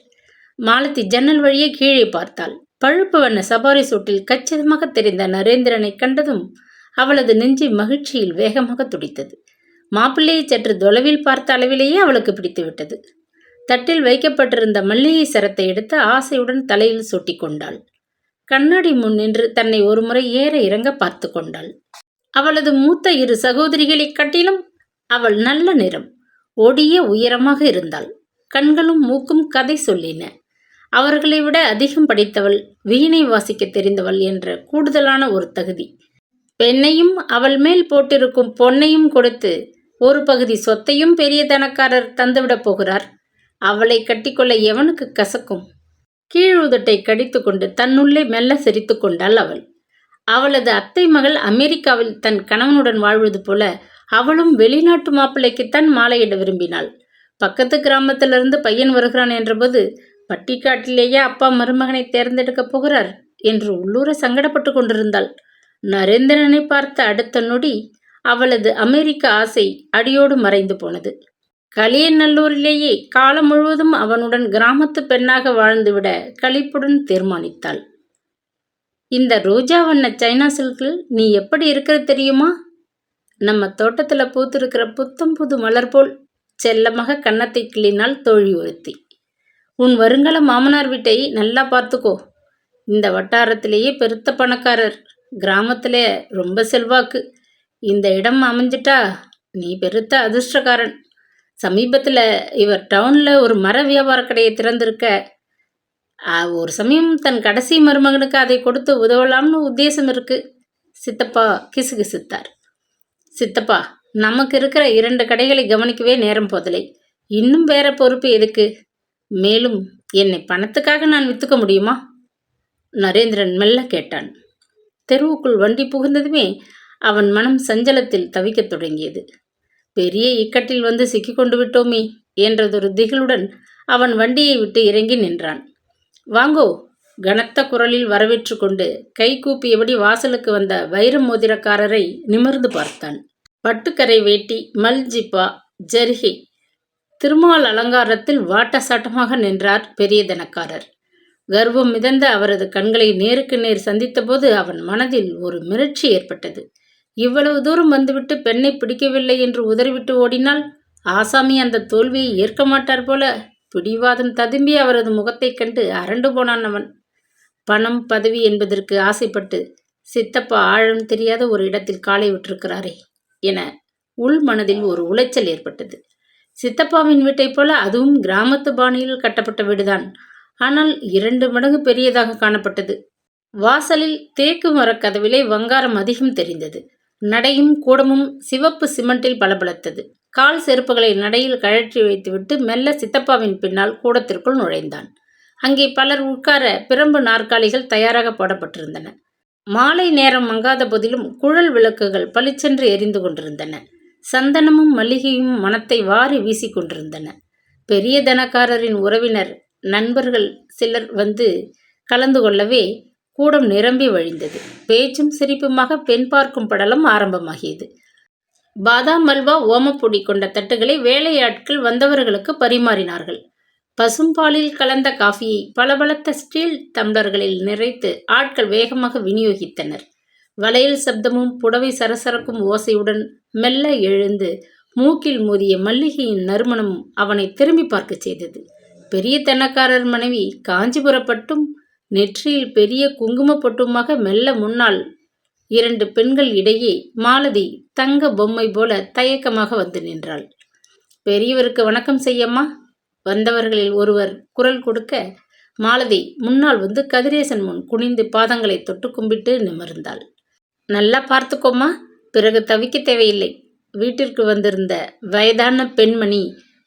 மாலத்தி ஜன்னல் வழியே கீழே பார்த்தாள். பழுப்பு வண்ண சபாரி சூட்டில் கச்சிதமாக தெரிந்த நரேந்திரனை கண்டதும் அவளது நெஞ்சு மகிழ்ச்சியில் வேகமாக துடித்தது. மாப்பிள்ளையை சற்று தொலைவில் பார்த்த அளவிலேயே அவளுக்கு பிடித்து விட்டது. தட்டில் வைக்கப்பட்டிருந்த மல்லிகை சரத்தை எடுத்து ஆசையுடன் தலையில் சொட்டி கொண்டாள். கண்ணாடி முன் நின்று தன்னை ஒருமுறை ஏற இறங்க பார்த்து கொண்டாள். அவளது மூத்த இரு சகோதரிகளைக் கட்டிலும் அவள் நல்ல நிறம், ஒடிய உயரமாக இருந்தாள். கண்களும் மூக்கும் கதை சொல்லின. அவர்களை விட அதிகம் படித்தவள், வீணை வாசிக்க தெரிந்தவள் என்ற கூடுதலான ஒரு தகுதி. பெண்ணையும் அவள் மேல் போட்டிருக்கும் பொன்னையும் கொடுத்து ஒரு பகுதி சொத்தையும் பெரிய தனக்காரர் தந்துவிடப் போகிறார். அவளை கட்டிக்கொள்ள எவனுக்கு கசக்கும்? கீழுதட்டை கடித்து கொண்டு தன்னுள்ளே மெல்ல சிரித்து கொண்டாள் அவள். அவளது அத்தை மகள் அமெரிக்காவில் தன் கணவனுடன் வாழ்வது போல அவளும் வெளிநாட்டு மாப்பிள்ளைக்குத்தான் மாலையிட விரும்பினாள். பக்கத்து கிராமத்திலிருந்து பையன் வருகிறான் என்றபோது, பட்டிக்காட்டிலேயே அப்பா மருமகனை தேர்ந்தெடுக்கப் போகிறார் என்று உள்ளூர சங்கடப்பட்டு கொண்டிருந்தாள். நரேந்திரனை பார்த்த அடுத்த நொடி அவளது அமெரிக்க ஆசை அடியோடு மறைந்து போனது. கலியநல்லூரிலேயே காலம் முழுவதும் அவனுடன் கிராமத்து பெண்ணாக வாழ்ந்துவிட களிப்புடன் தீர்மானித்தாள். இந்த ரோஜா வண்ண சைனா சில்கில் நீ எப்படி இருக்கிறது தெரியுமா? நம்ம தோட்டத்துல பூத்திருக்கிற புத்தம் புது மலர் போல் செல்லமாக கன்னத்தை கிள்ளினாள் தோழி ஒருத்தி. உன் வருங்கால மாமனார் வீட்டை நல்லா பார்த்துக்கோ. இந்த வட்டாரத்திலேயே பெருத்த பணக்காரர், கிராமத்துல ரொம்ப செல்வாக்கு. இந்த இடம் அமைஞ்சிட்டா நீ பெருத்த அதிர்ஷ்டக்காரன். சமீபத்தில் இவர் டவுனில் ஒரு மர வியாபார கடையை திறந்திருக்க. ஒரு சமயம் தன் கடைசி மருமகனுக்கு அதை கொடுத்து உதவலாம்னு உத்தேசம் இருக்கு. சித்தப்பா கிசுகிசுத்தார். சித்தப்பா, நமக்கு இருக்கிற 2 கடைகளை கவனிக்கவே நேரம் போதலை. இன்னும் வேற பொறுப்பு எதுக்கு? மேலும் என்னை பணத்துக்காக நான் வித்துக்க முடியுமா? நரேந்திரன் மெல்ல கேட்டான். தெருவுக்குள் வண்டி புகுந்ததுமே அவன் மனம் சஞ்சலத்தில் தவிக்கத் தொடங்கியது. பெரிய இக்கட்டில் வந்து சிக்கிக்கொண்டு விட்டோமே என்றதொரு திகிலுடன் அவன் வண்டியை விட்டு இறங்கி நின்றான். வாங்கோ, கனத்த குரலில் வரவேற்று கொண்டு கை கூப்பியபடி வாசலுக்கு வந்த வைர மோதிரக்காரரை நிமிர்ந்து பார்த்தான். பட்டுக்கரை வேட்டி, மல்ஜிப்பா, ஜரிகை, திருமால் அலங்காரத்தில் வாட்ட சாட்டமாக நின்றார் பெரிய தனக்காரர். கர்வம் மிதந்த அவரது கண்களை நேருக்கு நேர் சந்தித்த போது அவன் மனதில் ஒரு மிரட்சி ஏற்பட்டது. இவ்வளவு தூரம் வந்துவிட்டு பெண்ணை பிடிக்கவில்லை என்று உதறிவிட்டு ஓடினால் ஆசாமி அந்த தோல்வியை ஏற்க மாட்டார் போல. பிடிவாதம் ததும்பி அவரது முகத்தைக் கண்டு அரண்டு போனான் அவன். பணம் பதவி என்பதற்கு ஆசைப்பட்டு சித்தப்பா ஆழம் தெரியாத ஒரு இடத்தில் காலை விட்டிருக்கிறாரே என உள் மனதில் ஒரு உளைச்சல் ஏற்பட்டது. சித்தப்பாவின் வீட்டைப் போல அதுவும் கிராமத்து பாணியில் கட்டப்பட்ட வீடுதான். ஆனால் 2 மடங்கு பெரியதாக காணப்பட்டது. வாசலில் தேக்கு மரக் கதவிலே வங்காரம் அதிகம் தெரிந்தது. நடையும் கூடமும் சிவப்பு சிமெண்டில் பளபளத்தது. கால் செருப்புகளை நடையில் கழற்றி வைத்துவிட்டு மெல்ல சித்தப்பாவின் பின்னால் கூடத்திற்குள் நுழைந்தான். அங்கே பலர் உட்கார பிரம்பு நாற்காலிகள் தயாராக போடப்பட்டிருந்தன. மாலை நேரம் மங்காத போதிலும் குழல் விளக்குகள் பளிச்சென்று எரிந்து கொண்டிருந்தன. சந்தனமும் மல்லிகையும் மனத்தை வாரி வீசிக்கொண்டிருந்தன. பெரிய தனக்காரரின் உறவினர் நண்பர்கள் சிலர் வந்து கலந்து கொள்ளவே கூடம் நிரம்பி வழிந்தது. பேச்சும் சிரிப்புமாக பெண் பார்க்கும் படலம் ஆரம்பமாகியது. பாதாம் அல்வா, ஓமப்பொடி கொண்ட தட்டுகளை வேலையாட்கள் வந்தவர்களுக்கு பரிமாறினார்கள். பசும்பாலில் கலந்த காஃபியை பளபளத்த ஸ்டீல் டம்ளர்களில் நிறைத்து ஆட்கள் வேகமாக விநியோகித்தனர். வளையல் சப்தமும் புடவை சரசரக்கும் ஓசையுடன் மெல்ல எழுந்து மூக்கில் மோதிய மல்லிகையின் நறுமணமும் அவனை திரும்பி பார்க்க செய்தது. பெரிய தனக்காரர் மனைவி காஞ்சிபுரப்பட்டும் நெற்றியில் பெரிய குங்கும பொட்டுமாக மெல்ல முன்னால் 2 பெண்கள் இடையே மாலதி தங்க பொம்மை போல தயக்கமாக வந்து நின்றாள். பெரியவருக்கு வணக்கம் செய்யம்மா. வந்தவர்களில் ஒருவர் குரல் கொடுக்க மாலதி முன்னால் வந்து கதிரேசன் முன் குனிந்து பாதங்களை தொட்டு கும்பிட்டு நிமிர்ந்தாள். நல்லா பார்த்துக்கோமா, பிறகு தவிக்க தேவையில்லை. வீட்டிற்கு வந்திருந்த வயதான பெண்மணி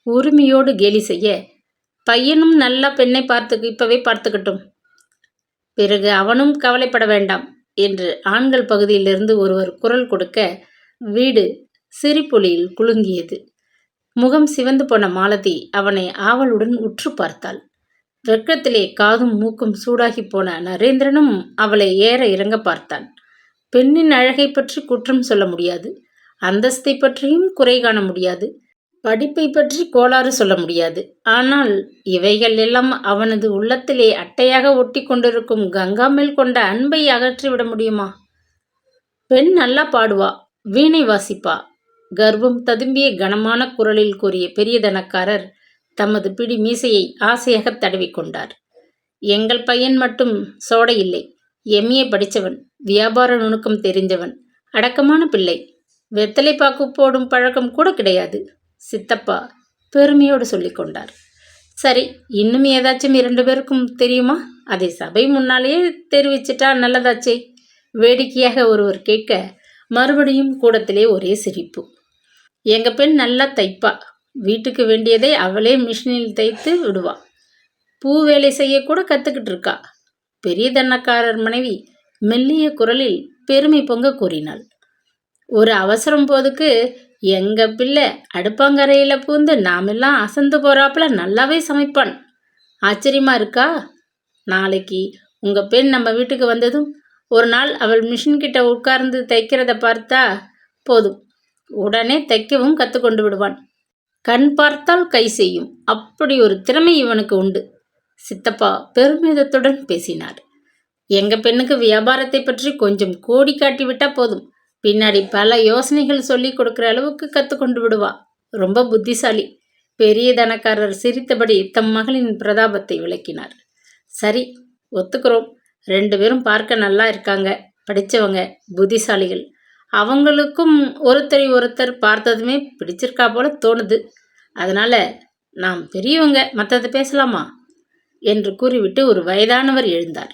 உரிமையோடு கேலி செய்ய, பையனும் நல்லா பெண்ணை இப்பவே பார்த்துக்கட்டும், பிறகு அவனும் கவலைப்பட வேண்டாம் என்று ஆண்கள் பகுதியிலிருந்து ஒருவர் குரல் கொடுக்க வீடு சிரிப்பொலியில் குலுங்கியது. முகம் சிவந்து போன மாலதி அவனை ஆவலுடன் உற்று பார்த்தாள். வெட்கத்திலே காதும் மூக்கும் சூடாகி போன நரேந்திரனும் அவளை ஏற இறங்க பார்த்தான். பெண்ணின் அழகை பற்றி குற்றம் சொல்ல முடியாது, அந்தஸ்தை பற்றியும் குறை காண முடியாது, படிப்பை பற்றி கோளாறு சொல்ல முடியாது. ஆனால் இவைகள் எல்லாம் அவனது உள்ளத்திலே அட்டையாக ஒட்டி கொண்டிருக்கும் கங்கா மேல் கொண்ட அன்பை அகற்றிவிட முடியுமா? பெண் நல்லா பாடுவா, வீணை வாசிப்பா, கர்வம் ததும்பிய கனமான குரலில் கூறிய பெரிய தனக்காரர் தமது பிடி மீசையை ஆசையாக தடவிக்கொண்டார். எங்கள் பையன் மட்டும் சோடை இல்லை. எம்ஏ படித்தவன், வியாபார நுணுக்கம் தெரிஞ்சவன், அடக்கமான பிள்ளை. வெத்தலை பாக்கு போடும் பழக்கம் கூட கிடையாது. சித்தப்பா பெருமையோடு சொல்லிக்கொண்டார். சரி, இன்னும் ஏதாச்சும் 2 பேருக்கும் தெரியுமா? அதை சபை முன்னாலேயே தெரிவிச்சிட்டா நல்லதாச்சே. வேடிக்கையாக ஒருவர் கேட்க, மறுபடியும் கூடத்திலே ஒரே சிரிப்பு. எங்க பெண் நல்லா தைப்பா. வீட்டுக்கு வேண்டியதை அவளே மிஷினில் தைத்து விடுவா. பூ வேலை செய்யக்கூட கற்றுக்கிட்டு இருக்கா. பெரிய தன்னக்காரர் மனைவி மெல்லிய குரலில் பெருமை பொங்க கூறினாள். ஒரு அவசரம் போதுக்கு எங்க பிள்ளை அடுப்பாங்கரையில் பூந்து நாமெல்லாம் அசந்து போறாப்புல நல்லாவே சமைப்பான். ஆச்சரியமா இருக்கா? நாளைக்கு உங்கள் பெண் நம்ம வீட்டுக்கு வந்ததும் ஒரு நாள் அவள் மிஷின்கிட்ட உட்கார்ந்து தைக்கிறத பார்த்தா போதும், உடனே தைக்கவும் கற்றுக்கொண்டு விடுவான். கண் பார்த்தால் கை செய்யும், அப்படி ஒரு திறமை இவனுக்கு உண்டு. சித்தப்பா பெருமிதத்துடன் பேசினார். எங்கள் பெண்ணுக்கு வியாபாரத்தை பற்றி கொஞ்சம் கோடி காட்டி விட்டா போதும், பின்னாடி பல யோசனைகள் சொல்லி கொடுக்குற அளவுக்கு கற்றுக்கொண்டு விடுவா. ரொம்ப புத்திசாலி. பெரிய தனக்காரர் சிரித்தபடி தம் மகளின் பிரதாபத்தை விளக்கினார். சரி, ஒத்துக்கிறோம். 2 பேரும் பார்க்க நல்லா இருக்காங்க, படித்தவங்க, புத்திசாலிகள். அவங்களுக்கும் ஒருத்தரை ஒருத்தர் பார்த்ததுமே பிடிச்சிருக்கா போல தோணுது. அதனால் நாம் பெரியவங்க, மற்றதை பேசலாமா என்று கூறிவிட்டு ஒரு வயதானவர் எழுந்தார்.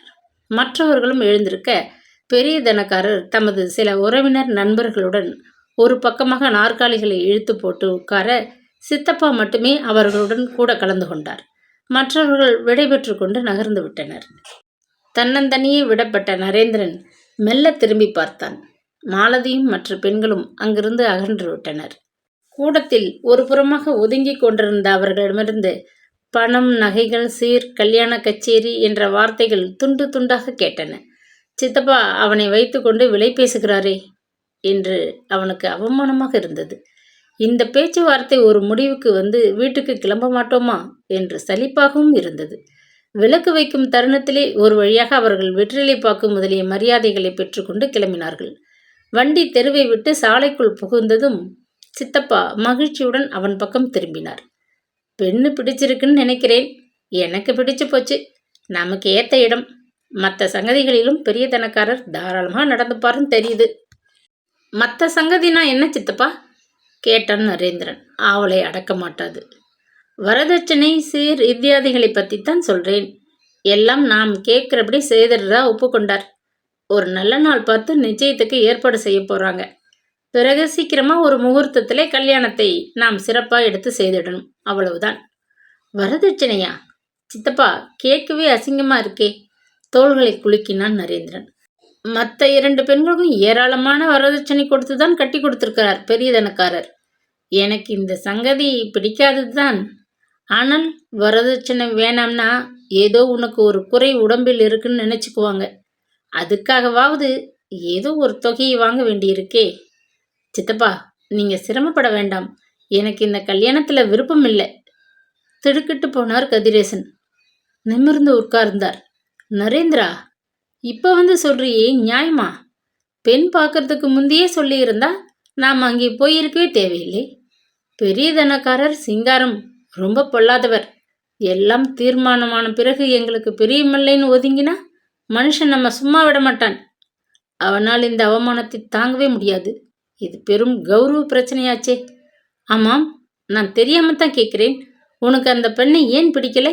மற்றவர்களும் எழுந்திருக்க பெரிய தனக்காரர் தமது சில உறவினர் நண்பர்களுடன் ஒரு பக்கமாக நாற்காலிகளை இழுத்து போட்டு உட்கார, சித்தப்பா மட்டுமே அவர்களுடன் கூட கலந்து கொண்டார். மற்றவர்கள் விடைபெற்று கொண்டு நகர்ந்து விட்டனர். தன்னந்தனியே விடப்பட்ட நரேந்திரன் மெல்ல திரும்பி பார்த்தான். மாலதியும் மற்ற பெண்களும் அங்கிருந்து அகன்று விட்டனர். கூடத்தில் ஒரு புறமாக ஒதுங்கி கொண்டிருந்த அவர்களிடமிருந்து பணம், நகைகள், சீர், கல்யாண கச்சேரி என்ற வார்த்தைகள் துண்டு துண்டாக கேட்டன. சித்தப்பா அவனை வைத்து கொண்டு விலை பேசுகிறாரே என்று அவனுக்கு அவமானமாக இருந்தது. இந்த பேச்சுவார்த்தை ஒரு முடிவுக்கு வந்து வீட்டுக்கு கிளம்ப மாட்டோமா என்று சலிப்பாகவும் இருந்தது. விளக்கு வைக்கும் தருணத்திலே ஒரு வழியாக அவர்கள் வெற்றிலை பாக்கு முதலிய மரியாதைகளை பெற்றுக்கொண்டு கிளம்பினார்கள். வண்டி தெருவை விட்டு சாலைக்குள் புகுந்ததும் சித்தப்பா மகிழ்ச்சியுடன் அவன் பக்கம் திரும்பினார். பெண்ணு பிடிச்சிருக்குன்னு நினைக்கிறேன். எனக்கு பிடிச்சு போச்சு. நமக்கு ஏற்ற இடம். மற்ற சங்கதிகளிலும் பெரிய தனக்காரர் தாராளமாக நடந்துப்பாருன்னு தெரியுது. மற்ற சங்கதினா என்ன சித்தப்பா கேட்டான் நரேந்திரன். அவளை அடக்க மாட்டாது. வரதட்சணை, சீர் இத்தியாதிகளை பற்றித்தான் சொல்கிறேன். எல்லாம் நாம் கேட்குறபடி செய்தறதா ஒப்புக்கொண்டார். ஒரு நல்ல நாள் பார்த்து நிச்சயத்துக்கு ஏற்பாடு செய்ய போகிறாங்க. பிறகு சீக்கிரமாக ஒரு முகூர்த்தத்திலே கல்யாணத்தை நாம் சிறப்பாக எடுத்து செய்திடணும், அவ்வளவுதான். வரதட்சணையா சித்தப்பா? கேட்கவே அசிங்கமாக இருக்கே. தோள்களை குலுக்கினான் நரேந்திரன். மற்ற 2 பெண்களுக்கும் ஏராளமான வரதட்சணை கொடுத்து தான் கட்டி கொடுத்துருக்கிறார் பெரிய தனக்காரர். எனக்கு இந்த சங்கதி பிடிக்காதது தான். ஆனால் வரதட்சணை வேணாம்னா ஏதோ உனக்கு ஒரு குறை உடம்பில் இருக்குன்னு நினச்சிக்குவாங்க. அதுக்காகவாவது ஏதோ ஒரு தொகையை வாங்க வேண்டியிருக்கே. சித்தப்பா, நீங்கள் சிரமப்பட வேண்டாம். எனக்கு இந்த கல்யாணத்தில் விருப்பம் இல்லை. திடுக்கிட்டு போனார் கதிரேசன். நிமிர்ந்து உட்கார்ந்தார். நரேந்திரா, இப்போ வந்து சொல்றியே, நியாயமா? பெண் பார்க்கறதுக்கு முந்தையே சொல்லியிருந்தா நாம் அங்கே போயிருக்கவே தேவையில்லை. பெரிய தனக்காரர் சிங்காரம் ரொம்ப பொல்லாதவர். எல்லாம் தீர்மானமான பிறகு எங்களுக்கு பிரியமில்லைன்னு ஒதுங்கினா மனுஷன் நம்ம சும்மா விட மாட்டான். அவனால் இந்த அவமானத்தை தாங்கவே முடியாது. இது பெரும் கௌரவ பிரச்சனையாச்சே. ஆமாம், நான் தெரியாம தான் கேட்குறேன். உனக்கு அந்த பெண்ணை ஏன் பிடிக்கலை?